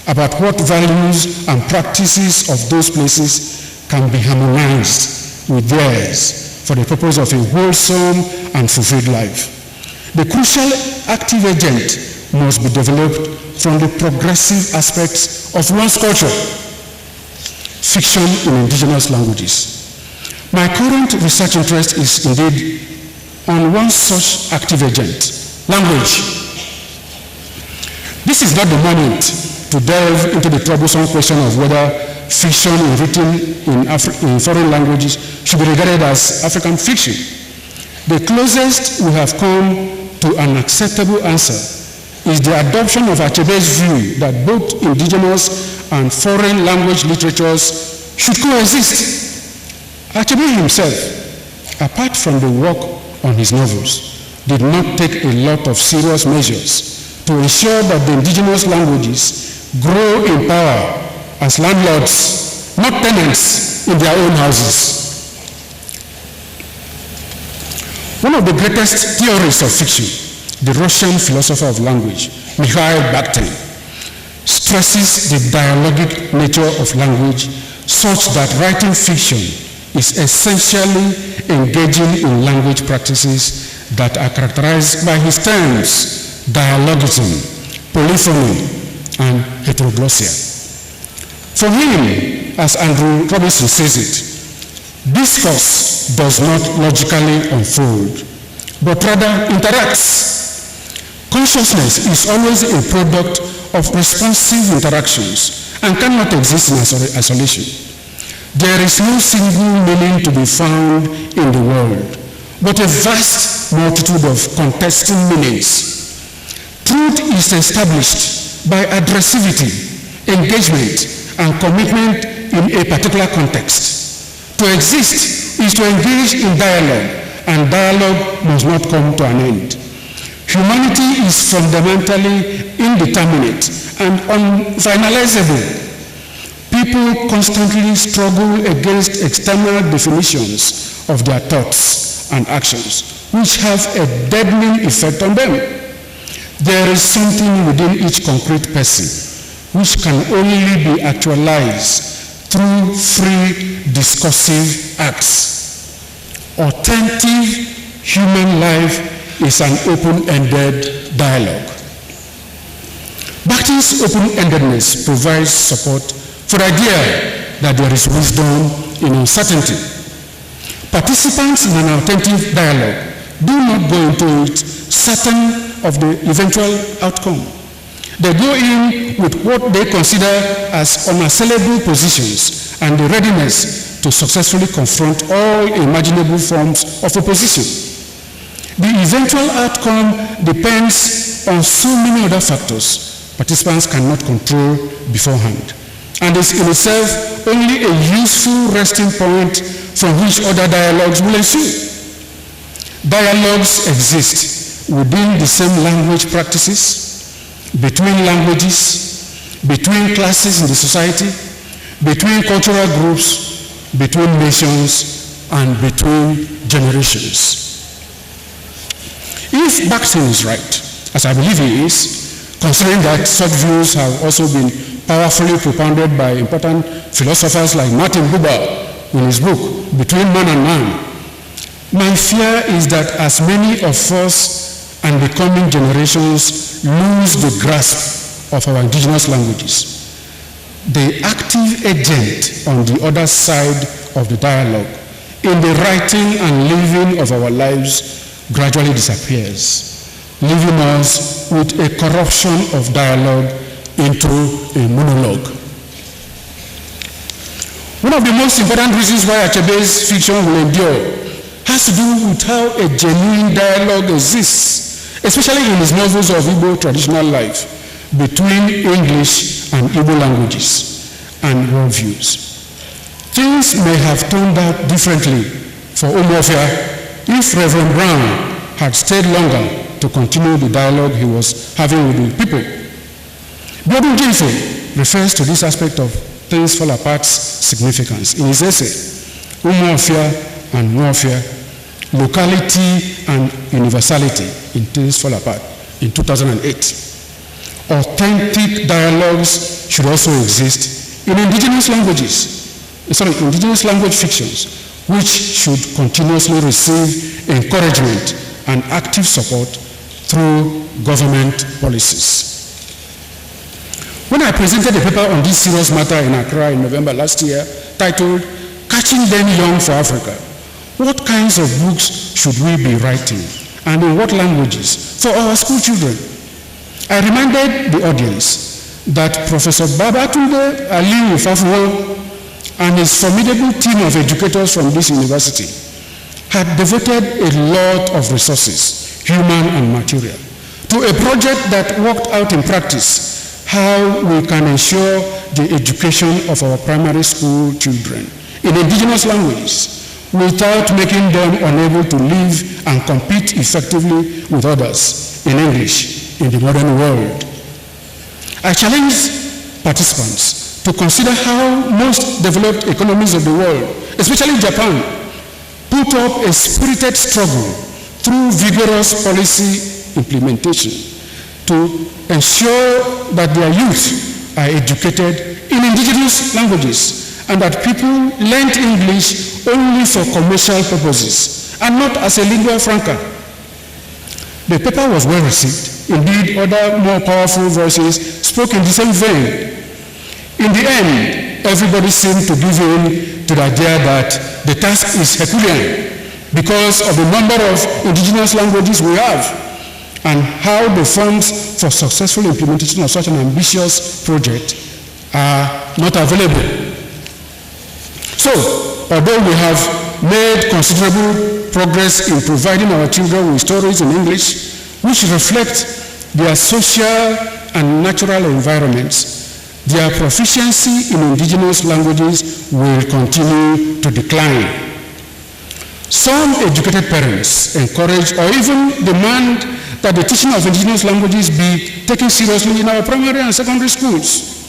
about what values and practices of those places can be harmonized with theirs for the purpose of a wholesome and fulfilled life. The crucial active agent must be developed from the progressive aspects of one's culture. Fiction in indigenous languages. My current research interest is indeed on one such active agent, language. This is not the moment to delve into the troublesome question of whether fiction written in foreign languages should be regarded as African fiction. The closest we have come to an acceptable answer is the adoption of Achebe's view that both indigenous and foreign language literatures should coexist. Achebe himself, apart from the work on his novels, did not take a lot of serious measures to ensure that the indigenous languages grow in power as landlords, not tenants in their own houses. One of the greatest theorists of fiction, the Russian philosopher of language, Mikhail Bakhtin, stresses the dialogic nature of language such that writing fiction is essentially engaging in language practices that are characterized by his terms, dialogism, polyphony, and heteroglossia. For him, as Andrew Robinson says it, discourse does not logically unfold, but rather interacts. Consciousness is always a product of responsive interactions and cannot exist in isolation. There is no single meaning to be found in the world, but a vast multitude of contesting meanings. Truth is established by addressivity, engagement, and commitment in a particular context. To exist is to engage in dialogue, and dialogue must not come to an end. Humanity is fundamentally indeterminate and unfinalizable. People constantly struggle against external definitions of their thoughts and actions, which have a deadening effect on them. There is something within each concrete person which can only be actualized through free discursive acts. Authentic human life is an open-ended dialogue. Bhakti's open-endedness provides support for the idea that there is wisdom in uncertainty. Participants in an authentic dialogue do not go into it certain of the eventual outcome. They go in with what they consider as unassailable positions and the readiness to successfully confront all imaginable forms of opposition. The eventual outcome depends on so many other factors participants cannot control beforehand, and is in itself only a useful resting point from which other dialogues will ensue. Dialogues exist within the same language practices, between languages, between classes in the society, between cultural groups, between nations, and between generations. If Bhakti is right, as I believe he is, considering that such views have also been powerfully propounded by important philosophers like Martin Buber in his book, Between Man and Man, my fear is that as many of us and the coming generations lose the grasp of our indigenous languages, the active agent on the other side of the dialogue in the writing and living of our lives gradually disappears, leaving us with a corruption of dialogue into a monologue. One of the most important reasons why Achebe's fiction will endure has to do with how a genuine dialogue exists, especially in his novels of Igbo traditional life, between English and Igbo languages and worldviews. Things may have turned out differently for Umuofia if Reverend Brown had stayed longer to continue the dialogue he was having with the people. Biodun Jinfo refers to this aspect of Things Fall Apart's significance in his essay, Umuofia and Muofia, Locality and Universality in Things Fall Apart in 2008. Authentic dialogues should also exist in indigenous language fictions, which should continuously receive encouragement and active support through government policies. When I presented a paper on this serious matter in Accra in November last year, titled Catching Them Young for Africa, what kinds of books should we be writing and in what languages for our school children? I reminded the audience that Professor Babatunde Aliyu Fafuwo and his formidable team of educators from this university had devoted a lot of resources, human and material, to a project that worked out in practice how we can ensure the education of our primary school children in indigenous languages without making them unable to live and compete effectively with others in English in the modern world. I challenge participants to consider how most developed economies of the world, especially Japan, put up a spirited struggle through vigorous policy implementation to ensure that their youth are educated in indigenous languages and that people learned English only for commercial purposes and not as a lingua franca. The paper was well received. Indeed, other more powerful voices spoke in the same vein. In the end, everybody seemed to give in to the idea that the task is Herculean because of the number of indigenous languages we have and how the funds for successful implementation of such an ambitious project are not available. So, although we have made considerable progress in providing our children with stories in English which reflect their social and natural environments, their proficiency in indigenous languages will continue to decline. Some educated parents encourage or even demand that the teaching of indigenous languages be taken seriously in our primary and secondary schools.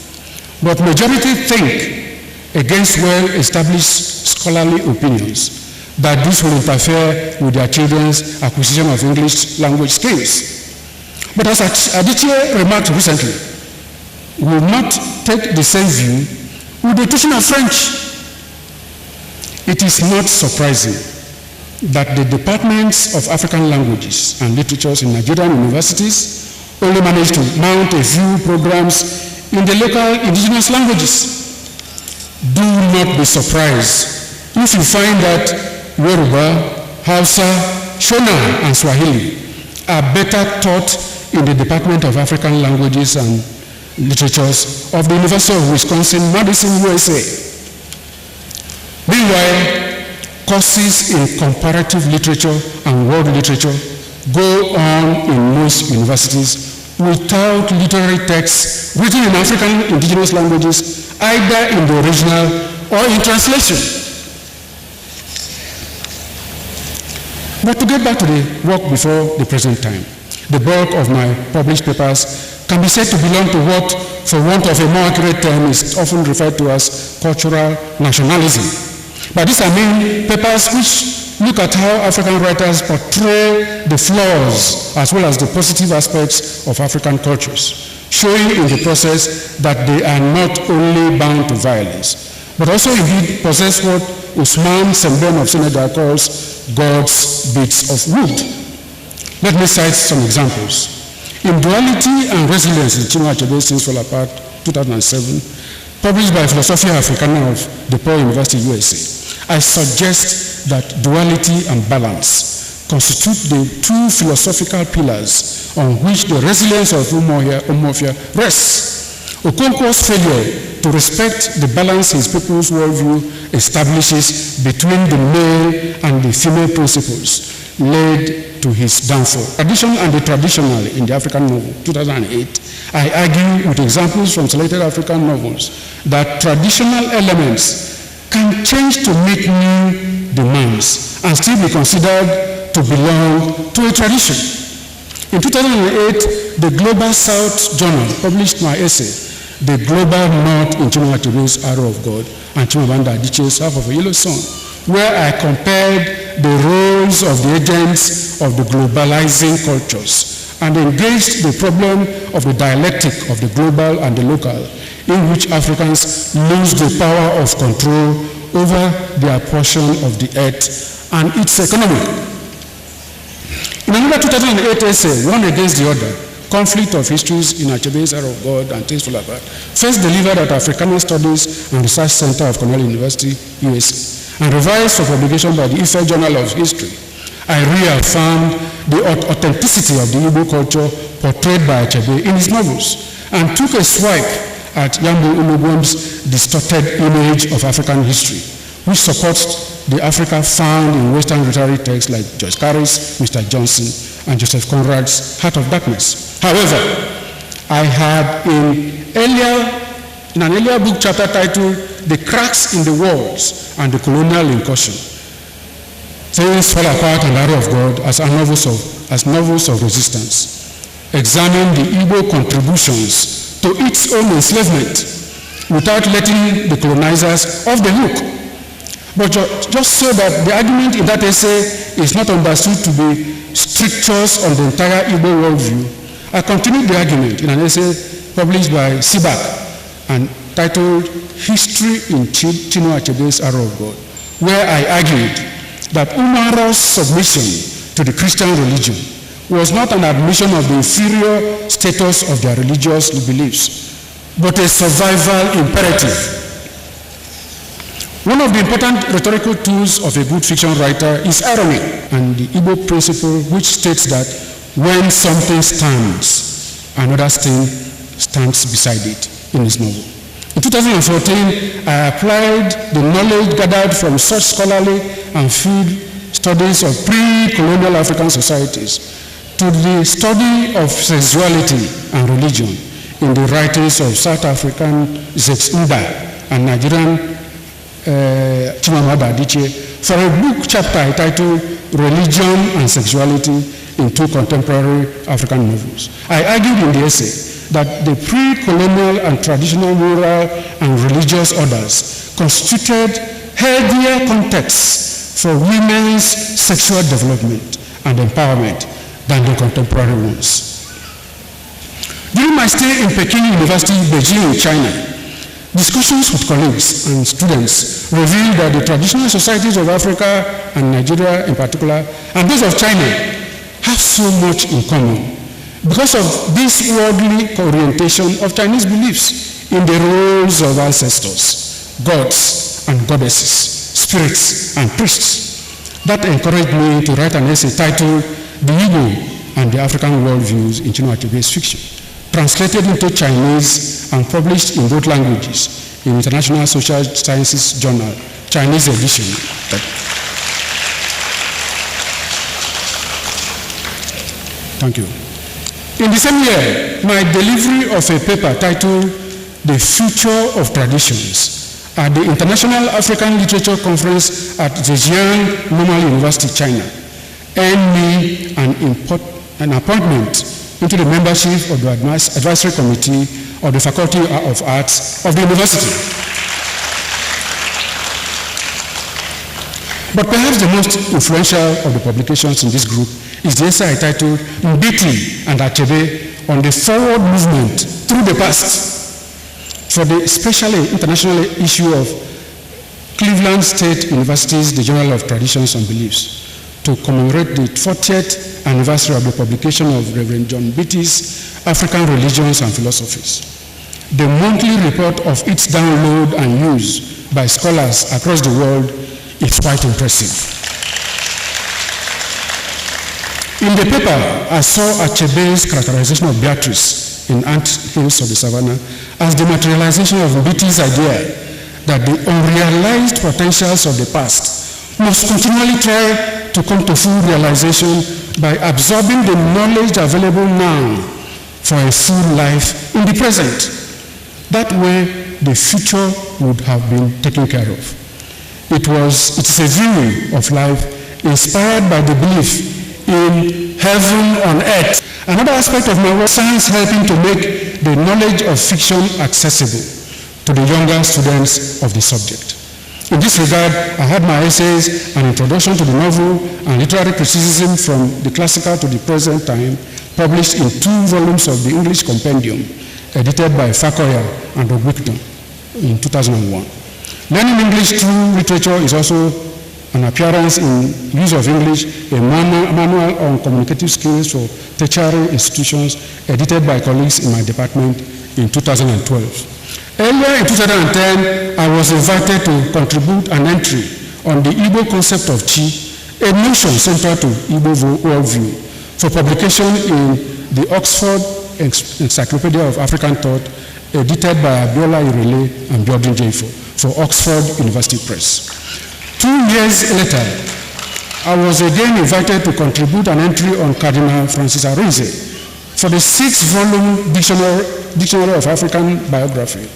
But majority think, against well-established scholarly opinions, that this will interfere with their children's acquisition of English language skills. But as Adichie remarked recently, we will not take the same view with the teaching of French. It is not surprising that the departments of African languages and literatures in Nigerian universities only manage to mount a few programs in the local indigenous languages. Do not be surprised if you find that Yoruba, Hausa, Shona, and Swahili are better taught in the Department of African Languages and Literatures of the University of Wisconsin-Madison, USA. Meanwhile, courses in comparative literature and world literature go on in most universities without literary texts written in African indigenous languages, either in the original or in translation. But to get back to the work before the present time, the bulk of my published papers can be said to belong to what, for want of a more accurate term, is often referred to as cultural nationalism. By this I mean papers which look at how African writers portray the flaws as well as the positive aspects of African cultures, showing in the process that they are not only bound to violence, but also indeed possess what Usman Sembon of Senegal calls God's bits of wood. Let me cite some examples. In Duality and Resilience in Chima Anyadike Things Fall Apart, 2007, published by Philosophia Africana of DePaul University, USA, I suggest that duality and balance constitute the two philosophical pillars on which the resilience of Umuofia rests. Okonkwo's failure to respect the balance his people's worldview establishes between the male and the female principles led to his downfall. Tradition and the traditional in the African novel, 2008, I argue with examples from selected African novels that traditional elements can change to meet new demands and still be considered to belong to a tradition. In 2008, the Global South Journal published my essay, The Global North in Chima Anyadike's Arrow of God and Chima Anyadike's Half of a Yellow Sun, where I compared the roles of the agents of the globalizing cultures and engaged the problem of the dialectic of the global and the local, in which Africans lose the power of control over their portion of the earth and its economy. In another 2008 essay, One Against the Other, Conflict of Histories in Achebe's Arrow of God and Things Fall Apart, first delivered at Africana Studies and Research Center of Cornell University, USA, and revised for publication by the Ife Journal of History, I reaffirmed the authenticity of the Igbo culture portrayed by Achebe in his novels, and took a swipe at Yambo Unogwom's distorted image of African history, which supports the Africa found in Western literary texts like Joyce Carey's Mr. Johnson and Joseph Conrad's Heart of Darkness. However, I had in an earlier book chapter titled The Cracks in the Walls and the Colonial Incursion, Things Fall Apart and Arrow of God as novels of resistance, examine the Igbo contributions to its own enslavement without letting the colonizers off the hook. But just so that the argument in that essay is not understood to be strictures on the entire Igbo worldview, I continued the argument in an essay published by CBAC and titled History in Chinua Achebe's Arrow of God, where I argued that Umaro's submission to the Christian religion was not an admission of the inferior status of their religious beliefs, but a survival imperative. One of the important rhetorical tools of a good fiction writer is irony, and the Igbo principle which states that when something stands, another thing stands beside it in his novel. In 2014, I applied the knowledge gathered from such scholarly and field studies of pre-colonial African societies to the study of sexuality and religion in the writings of South African Zex Nda and Nigerian Chima Anyadike for a book chapter entitled Religion and Sexuality in Two Contemporary African Novels. I argued in the essay that the pre-colonial and traditional moral and religious orders constituted healthier contexts for women's sexual development and empowerment than the contemporary ones. During my stay in Peking University, Beijing, China, discussions with colleagues and students revealed that the traditional societies of Africa and Nigeria in particular, and those of China, have so much in common because of this worldly orientation of Chinese beliefs in the roles of ancestors, gods and goddesses, spirits and priests. That encouraged me to write an essay titled The Igbo and the African Worldviews in Chinua Achebe's Fiction, translated into Chinese and published in both languages in International Social Sciences Journal, Chinese edition. Thank you. In the same year, my delivery of a paper titled The Future of Traditions at the International African Literature Conference at Zhejiang Normal University, China, earned me an appointment into the membership of the advisory committee of the Faculty of Arts of the university. But perhaps the most influential of the publications in this group is the essay titled Mbiti and Achebe on the forward movement through the past for the especially international issue of Cleveland State University's The Journal of Traditions and Beliefs, to commemorate the 40th anniversary of the publication of Reverend John Beatty's African Religions and Philosophies. The monthly report of its download and use by scholars across the world is quite impressive. In the paper, I saw Achebe's characterization of Beatrice in Ant Hills of the Savannah as the materialization of Beatty's idea that the unrealized potentials of the past must continually try to come to full realization by absorbing the knowledge available now for a full life in the present. That way, the future would have been taken care of. It is a view of life inspired by the belief in heaven on earth. Another aspect of my work, science helping to make the knowledge of fiction accessible to the younger students of the subject. In this regard, I had my essays, An Introduction to the Novel, and Literary Criticism from the Classical to the Present Time, published in 2 volumes of the English Compendium, edited by Fakoya and Ogwikton in 2001. Learning English through literature is also an appearance in Use of English, a manual on communicative skills for tertiary institutions, edited by colleagues in my department in 2012. Earlier in 2010, I was invited to contribute an entry on the Igbo concept of Chi, a notion central to Igbo worldview, for publication in the Oxford Encyclopedia of African Thought, edited by Abiola Irele and Biodun Jefo for Oxford University Press. 2 years later, I was again invited to contribute an entry on Cardinal Francis Arinze for the 6-volume Dictionary of African Biography,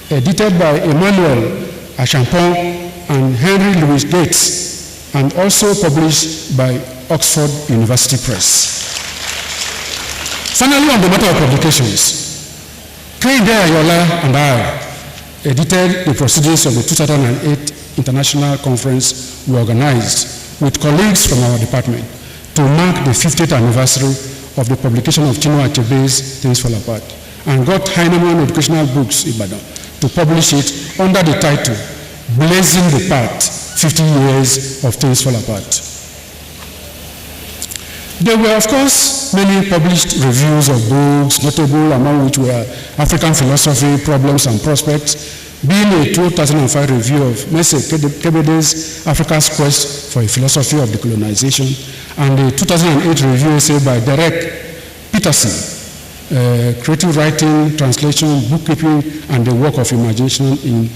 edited by Emmanuel Achampon and Henry Louis Gates, and also published by Oxford University Press. Finally, on the matter of publications, Kehinde Ayola and I edited the proceedings of the 2008 International Conference we organized with colleagues from our department to mark the 50th anniversary of the publication of Chinua Achebe's Things Fall Apart, and got Heinemann Educational Books Ibadan to publish it under the title, Blazing the Path, 50 Years of Things Fall Apart. There were, of course, many published reviews of books, notable among which were African Philosophy, Problems and Prospects, being a 2005 review of Mese Kebede's Africa's Quest for a Philosophy of Decolonization, and a 2008 review essay by Derek Peterson, Creative Writing, Translation, Bookkeeping, and the Work of Imagination in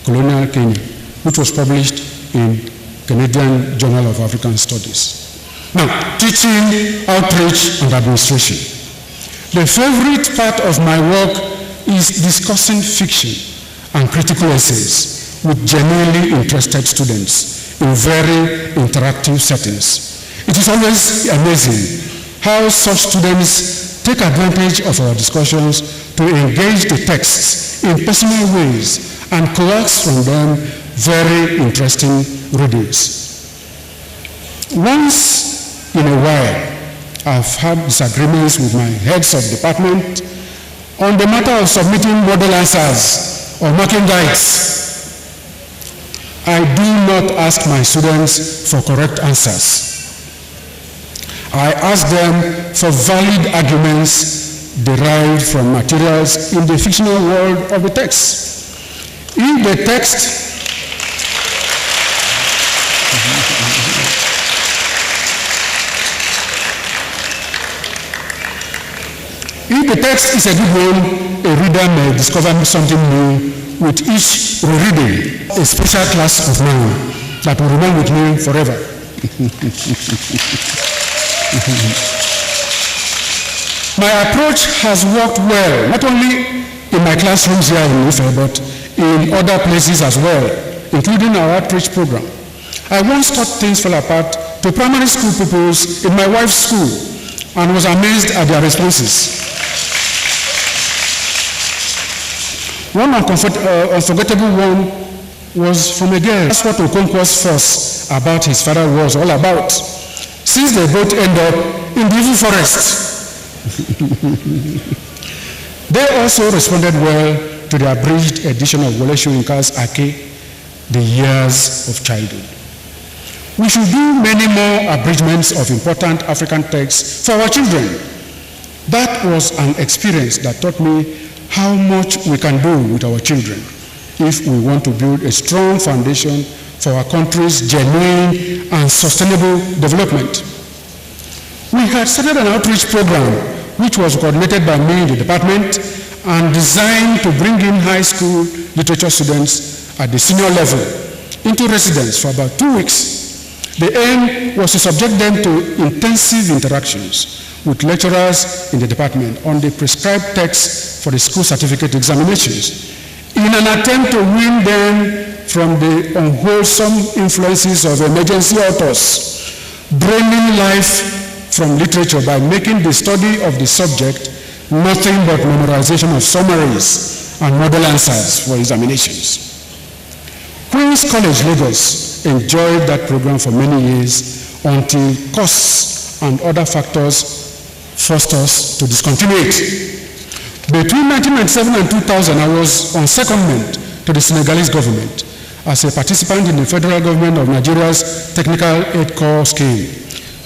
Colonial Kenya, which was published in Canadian Journal of African Studies. Now, teaching, outreach, and administration. The favorite part of my work is discussing fiction and critical essays with genuinely interested students in very interactive settings. It is always amazing how such students take advantage of our discussions to engage the texts in personal ways and coax from them very interesting readings. Once in a while, I've had disagreements with my heads of department on the matter of submitting model answers or marking guides. I do not ask my students for correct answers. I ask them for valid arguments derived from materials in the fictional world of the text. If the text is a good one, a reader may discover something new with each rereading, a special class of mine that will remain with me forever. My approach has worked well, not only in my classrooms here in Ife, but in other places as well, including our outreach program. I once taught Things Fall Apart to primary school pupils in my wife's school and was amazed at their responses. One unforgettable one was from a girl. That's what Okonkwo's fuss about his father was all about. Since they both end up in the evil forest. They also responded well to the abridged edition of Wole Soyinka's Ake, The Years of Childhood. We should do many more abridgments of important African texts for our children. That was an experience that taught me how much we can do with our children if we want to build a strong foundation for our country's genuine and sustainable development. We had started an outreach program which was coordinated by me in the department and designed to bring in high school literature students at the senior level into residence for about 2 weeks. The aim was to subject them to intensive interactions with lecturers in the department on the prescribed texts for the school certificate examinations in an attempt to wean them from the unwholesome influences of emergency authors, draining life from literature by making the study of the subject nothing but memorization of summaries and model answers for examinations. Queen's College, Lagos enjoyed that program for many years until costs and other factors forced us to discontinue it. Between 1997 and 2000, I was on secondment to the Senegalese government as a participant in the federal government of Nigeria's Technical Aid Corps scheme.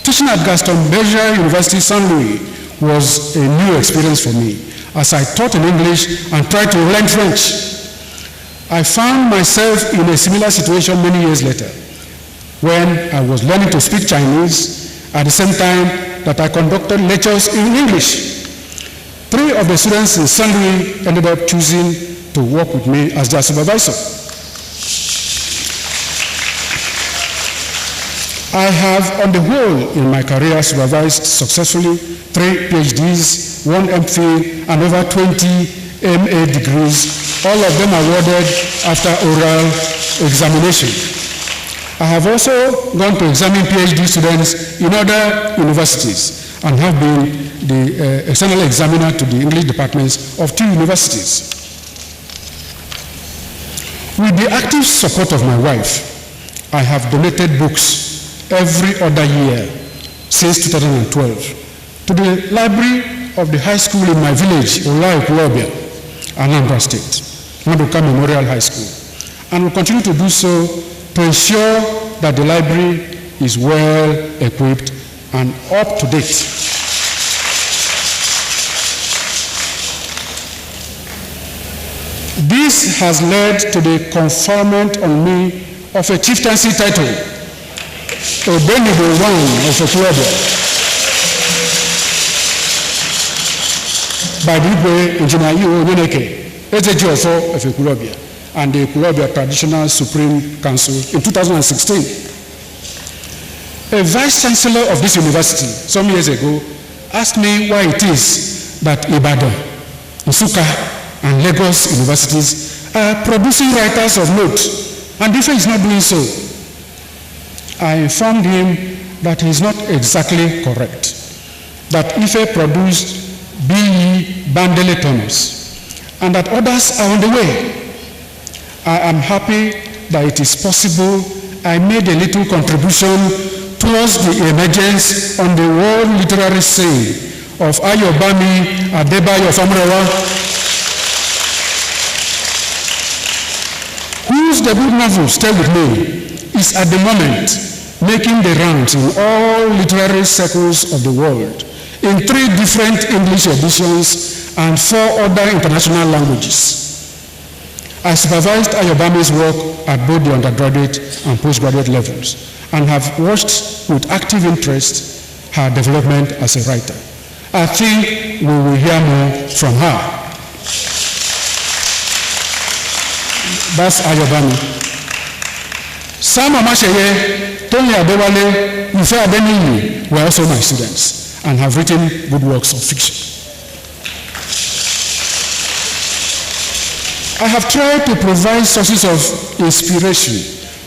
Teaching at Gaston Berger University, St. Louis was a new experience for me as I taught in English and tried to learn French. I found myself in a similar situation many years later when I was learning to speak Chinese at the same time that I conducted lectures in English. 3 of the students in St. Louis ended up choosing to work with me as their supervisor. I have, on the whole, in my career, supervised successfully 3 PhDs, 1 MPhil, and over 20 MA degrees, all of them awarded after oral examination. I have also gone to examine PhD students in other universities and have been the external examiner to the English departments of 2 universities. With the active support of my wife, I have donated books every other year since 2012 to the library of the high school in my village, Ola Okulobia, Anambra State. Maduka Memorial High School, and will continue to do so to ensure that the library is well equipped and up to date. This has led to the conferment on me of a chieftaincy title, Obenibo I of Ekulobia, by the Igwe Engineer Iwo Onyeneke, Ezejiofo of Ekulobia, and the Ekulobia Traditional Supreme Council in 2016. A vice chancellor of this university some years ago asked me why it is that Ibadan, Nsukka, and Lagos universities are producing writers of note, and Ife is not doing so. I informed him that he is not exactly correct, that Ife produced B.E. Bandele Thomas, and that others are on the way. I am happy that it is possible I made a little contribution towards the emergence on the world literary scene of Ayobami Adebayo Famrewa, whose debut novel, Stay With Me, is at the moment making the rounds in all literary circles of the world in 3 different English editions and 4 other international languages. I supervised Ayobami's work at both the undergraduate and postgraduate levels and have watched with active interest her development as a writer. I think we will hear more from her. That's Ayobami. Sam Amasheye, Tony Adewale, Ife Adeniyi were also my students and have written good works of fiction. I have tried to provide sources of inspiration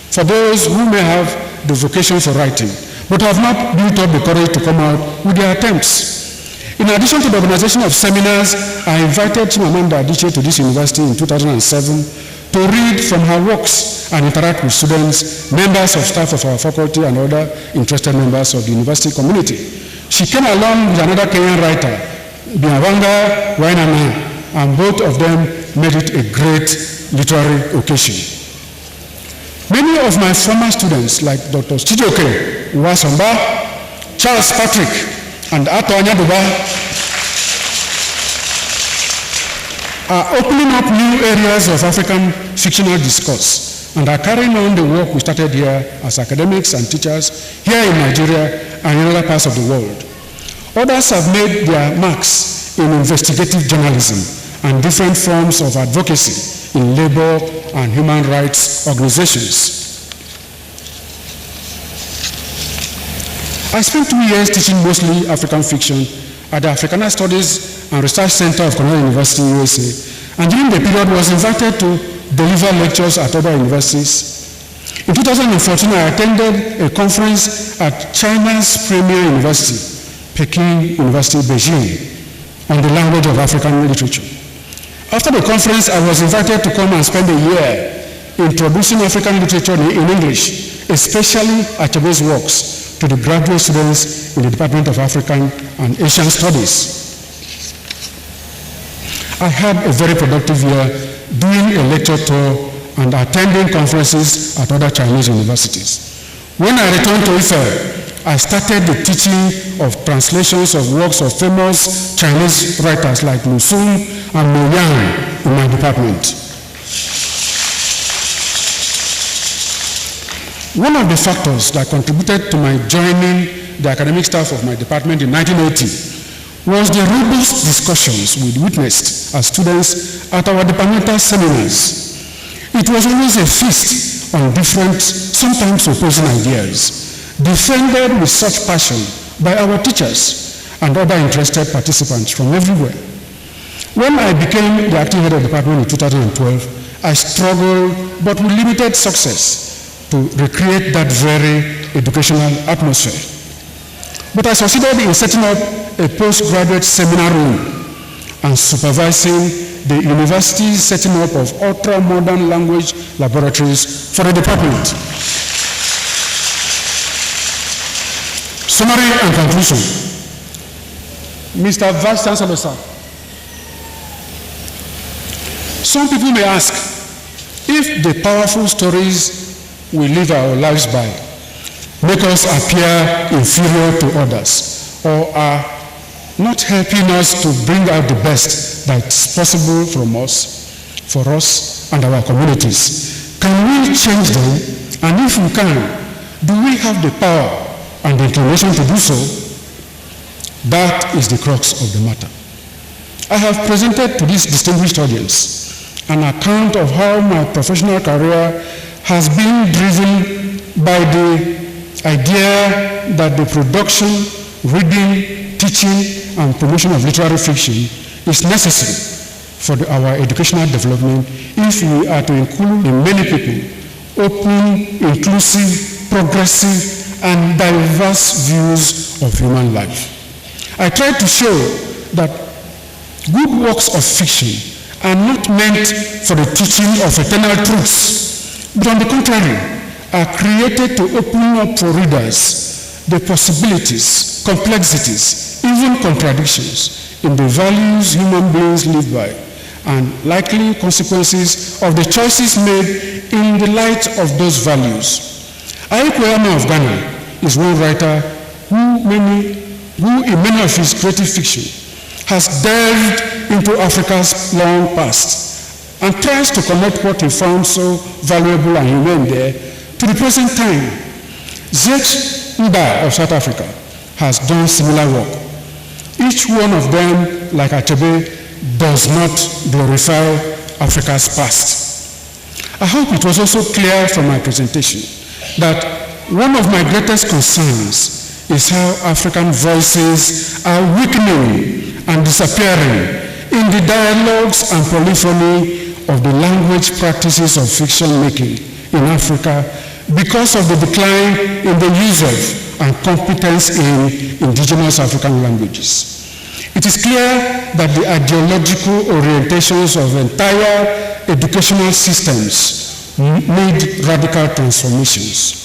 for those who may have the vocation for writing, but have not built up the courage to come out with their attempts. In addition to the organization of seminars, I invited Chima Anyadike to this university in 2007 to read from her works and interact with students, members of staff of our faculty, and other interested members of the university community. She came along with another Kenyan writer, Biawanga Wainana, and both of them made it a great literary occasion. Many of my former students, like Dr. Chijoke Uwasomba, Charles Patrick, and Ato Anyaduba, are opening up new areas of African fictional discourse and are carrying on the work we started here as academics and teachers here in Nigeria and in other parts of the world. Others have made their marks in investigative journalism and different forms of advocacy in labor and human rights organizations. I spent 2 years teaching mostly African fiction at the Africana Studies and Research Center of Cornell University, USA, and during the period was invited to deliver lectures at other universities. In 2014, I attended a conference at China's premier university, Peking University, Beijing, on the language of African literature. After the conference, I was invited to come and spend a year introducing African literature in English, especially Achebe's works, to the graduate students in the Department of African and Asian Studies. I had a very productive year doing a lecture tour and attending conferences at other Chinese universities. When I returned to Ife, I started the teaching of translations of works of famous Chinese writers like Lu Xun and Mo Yan in my department. One of the factors that contributed to my joining the academic staff of my department in 1980 was the robust discussions we witnessed as students at our departmental seminars. It was always a feast on different, sometimes opposing ideas, defended with such passion by our teachers and other interested participants from everywhere. When I became the acting head of the department in 2012, I struggled, but with limited success, to recreate that very educational atmosphere. But I succeeded in setting up a postgraduate seminar room and supervising the university's setting up of ultra-modern language laboratories for the department. Summary and conclusion. Mr. Vice Chancellor, sir. Some people may ask if the powerful stories we live our lives by make us appear inferior to others or are not helping us to bring out the best that's possible from us, for us and our communities. Can we change them? And if we can, do we have the power and the inclination to do so? That is the crux of the matter. I have presented to this distinguished audience an account of how my professional career has been driven by the idea that the production, reading, teaching, and promotion of literary fiction is necessary for our educational development if we are to include in many people open, inclusive, progressive, and diverse views of human life. I tried to show that good works of fiction are not meant for the teaching of eternal truths, but on the contrary, are created to open up for readers the possibilities, complexities, even contradictions in the values human beings live by, and likely consequences of the choices made in the light of those values. Ayikoyama of Ghana is one writer who in many of his creative fiction has delved into Africa's long past and tries to connect what he found so valuable and humane there to the present time. Zet Mba of South Africa has done similar work. Each one of them, like Achebe, does not glorify Africa's past. I hope it was also clear from my presentation that one of my greatest concerns is how African voices are weakening and disappearing in the dialogues and polyphony of the language practices of fiction making in Africa because of the decline in the use of and competence in indigenous African languages. It is clear that the ideological orientations of entire educational systems need radical transformations.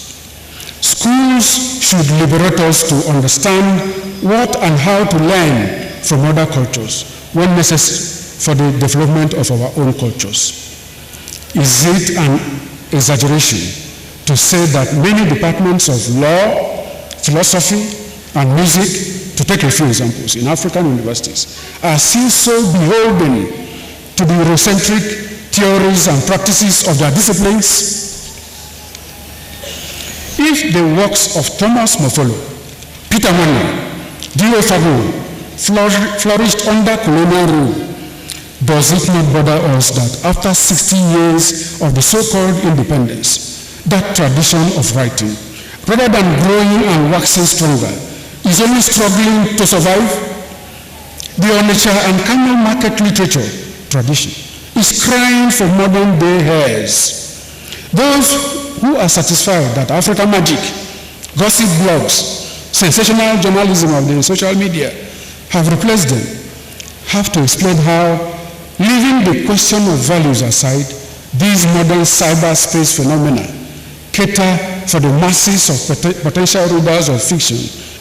Schools should liberate us to understand what and how to learn from other cultures when necessary for the development of our own cultures. Is it an exaggeration to say that many departments of law, philosophy, and music, to take a few examples, in African universities, are still so beholden to the Eurocentric theories and practices of their disciplines? If the works of Thomas Mofolo, Peter Mwana, D.O. Fago flourished under colonial rule, does it not bother us that after 60 years of the so-called independence, that tradition of writing, rather than growing and waxing stronger, is only struggling to survive? The Onitsha and Kano market literature tradition is crying for modern day heirs. Those who are satisfied that African magic, gossip blogs, sensational journalism of the social media have replaced them have to explain how, leaving the question of values aside, these modern cyberspace phenomena cater for the masses of potential readers of fiction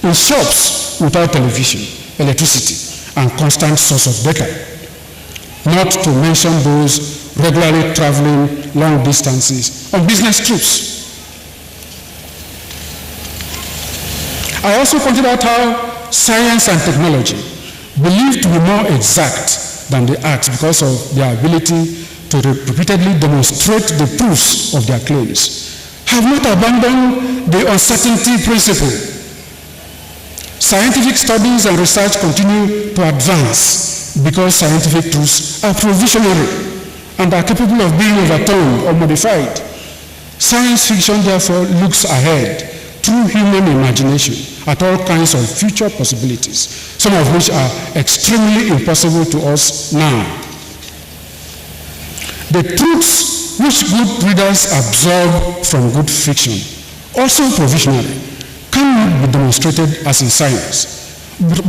in shops without television, electricity, and constant source of data, not to mention those regularly traveling long distances on business trips. I also pointed out how science and technology, believed to be more exact than the arts because of their ability to repeatedly demonstrate the proofs of their claims, have not abandoned the uncertainty principle. Scientific studies and research continue to advance because scientific truths are provisionary and are capable of being overturned or modified. Science fiction therefore looks ahead through human imagination at all kinds of future possibilities, some of which are extremely impossible to us now. The truths which good readers absorb from good fiction, also provisionally, cannot be demonstrated as in science,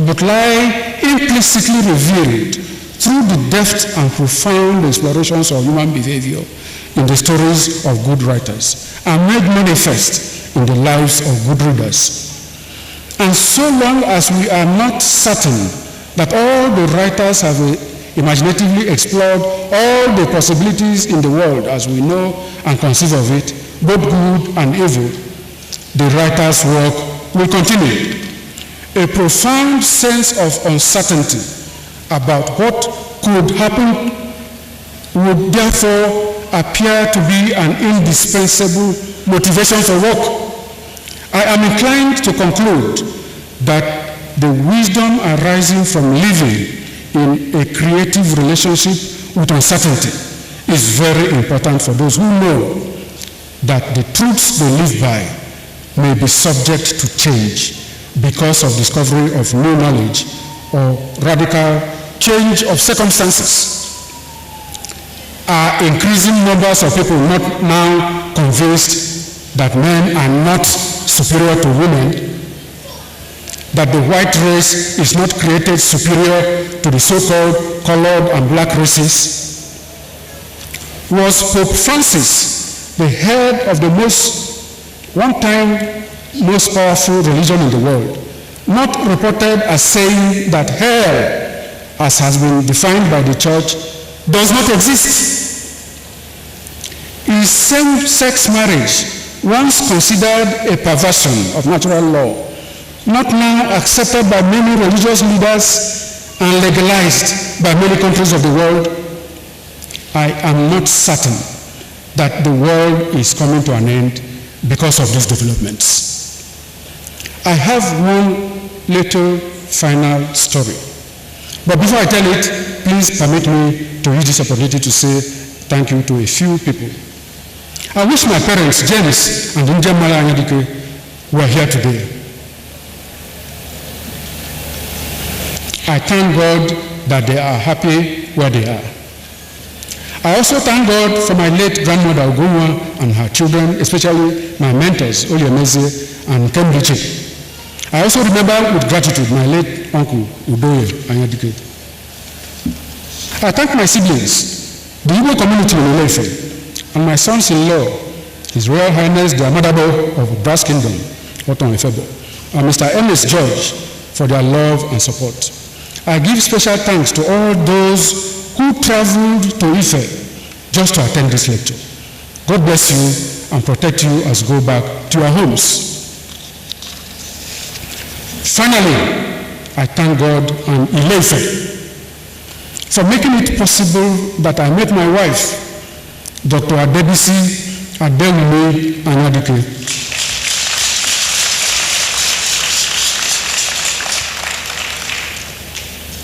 but lie implicitly revealed through the depth and profound explorations of human behavior in the stories of good writers, and made manifest in the lives of good readers. And so long as we are not certain that all the writers have a imaginatively explored all the possibilities in the world as we know and conceive of it, both good and evil, the writer's work will continue. A profound sense of uncertainty about what could happen would therefore appear to be an indispensable motivation for work. I am inclined to conclude that the wisdom arising from living in a creative relationship with uncertainty is very important for those who know that the truths they live by may be subject to change because of discovery of new knowledge or radical change of circumstances. Are increasing numbers of people not now convinced that men are not superior to women, that the white race is not created superior to the so-called colored and black races? Was Pope Francis, the head of the one-time most powerful religion in the world, not reported as saying that hell, as has been defined by the church, does not exist? Is same-sex marriage, once considered a perversion of natural law, not now accepted by many religious leaders and legalized by many countries of the world? I am not certain that the world is coming to an end because of these developments. I have one little final story. But before I tell it, please permit me to use this opportunity to say thank you to a few people. I wish my parents, James and Chima Anyadike, were here today. I thank God that they are happy where they are. I also thank God for my late grandmother Ogunwa and her children, especially my mentors, Oyemeze and Kemriche. I also remember with gratitude my late uncle, Udoye Anyadike. I thank my siblings, the Igbo community in Ile-Ife, and my sons-in-law, His Royal Highness the Amadabo of Brass Kingdom, Oton Efebo, and Mr. Ernest George for their love and support. I give special thanks to all those who traveled to Ife just to attend this lecture. God bless you and protect you as you go back to your homes. Finally, I thank God and Ile-Ife for making it possible that I met my wife, Dr. Adebisi Adewumi Anyadike.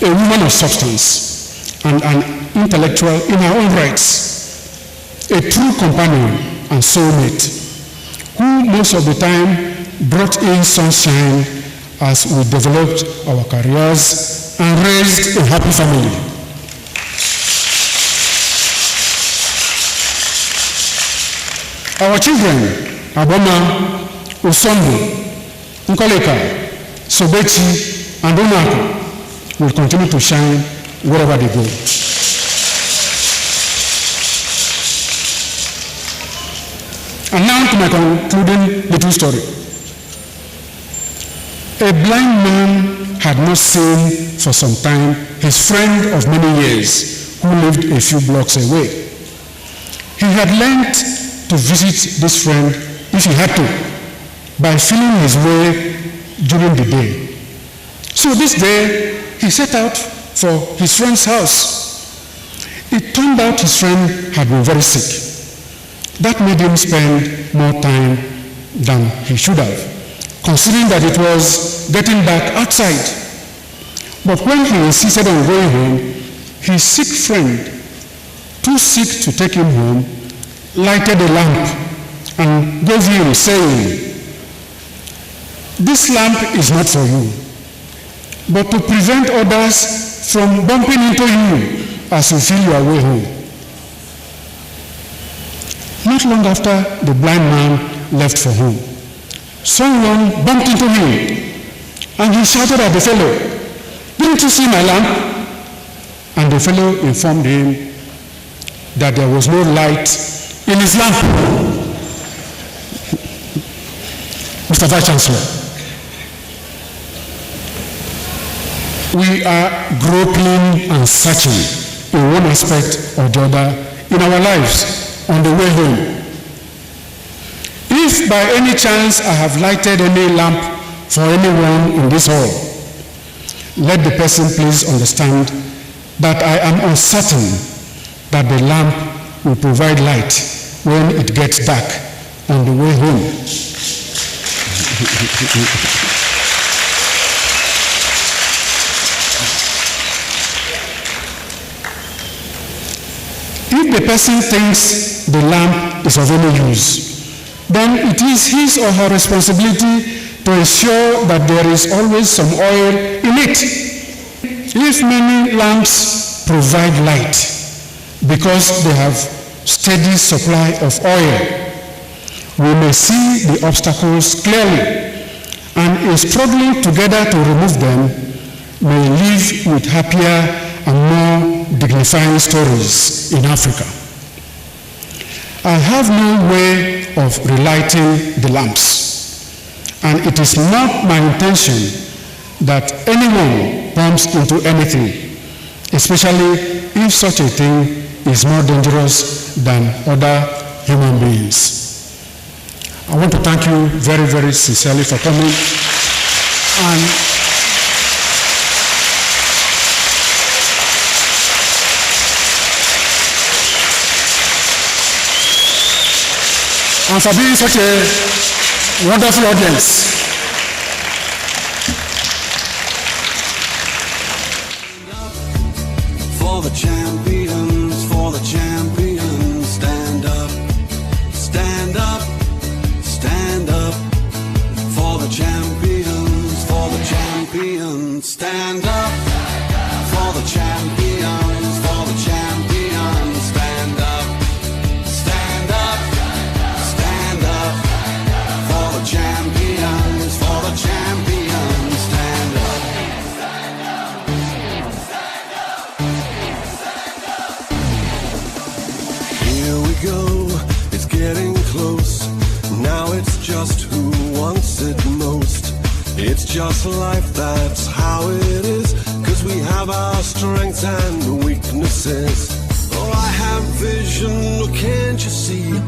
A woman of substance and an intellectual in her own rights, a true companion and soulmate, who most of the time brought in sunshine as we developed our careers and raised a happy family. Our children, Aboma, Usombo, Nkoleka, Sobechi, and Onako, will continue to shine wherever they go. And now to my concluding little story. A blind man had not seen for some time his friend of many years who lived a few blocks away. He had learned to visit this friend if he had to by feeling his way during the day. So this day, he set out for his friend's house. It turned out his friend had been very sick. That made him spend more time than he should have, considering that it was getting dark outside. But when he insisted on going home, his sick friend, too sick to take him home, lighted a lamp and gave him, saying, "This lamp is not for you, but to prevent others from bumping into you as you feel your way home." Not long after the blind man left for home, someone bumped into him and he shouted at the fellow, "Didn't you see my lamp?" And the fellow informed him that there was no light in his lamp. Mr. Vice Chancellor, we are groping and searching in one aspect or the other in our lives on the way home. If by any chance I have lighted any lamp for anyone in this hall, let the person please understand that I am uncertain that the lamp will provide light when it gets dark on the way home. If the person thinks the lamp is of any use, then it is his or her responsibility to ensure that there is always some oil in it. If many lamps provide light because they have steady supply of oil, we may see the obstacles clearly, and in struggling together to remove them, may live with happier and more dignifying stories in Africa. I have no way of relighting the lamps, and it is not my intention that anyone bumps into anything, especially if such a thing is more dangerous than other human beings. I want to thank you very, very sincerely for coming. And for being such a wonderful audience. For the champions, stand up, stand up, stand up. For the champions, stand up. For the champions, stand up, stand up, stand up. For the champions, stand up. Here we go, it's getting close. Now it's just who wants it most. It's just life, that's how it is. 'Cause we have our strengths and weaknesses. Oh, I have vision, can't you see?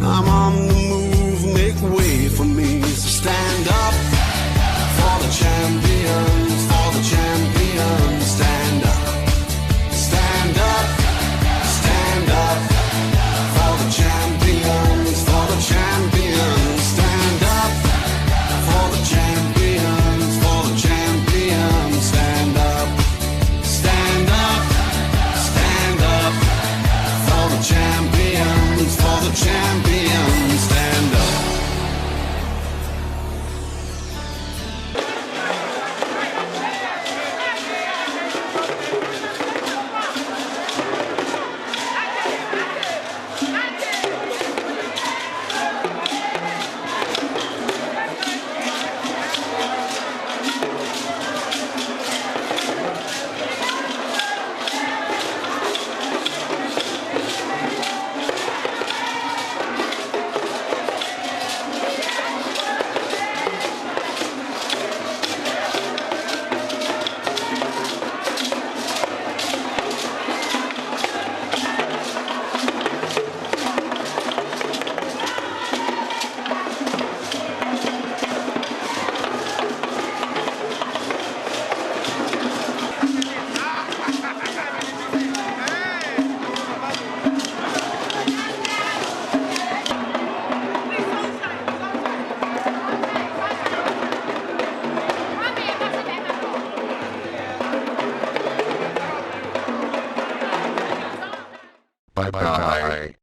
I'm on the move, make way for me. Stand up for the champions, stand up. Stand up, stand up. For the champions, stand up. For the champions, stand up. Stand up, stand up. For the champions, stand up. Bye-bye.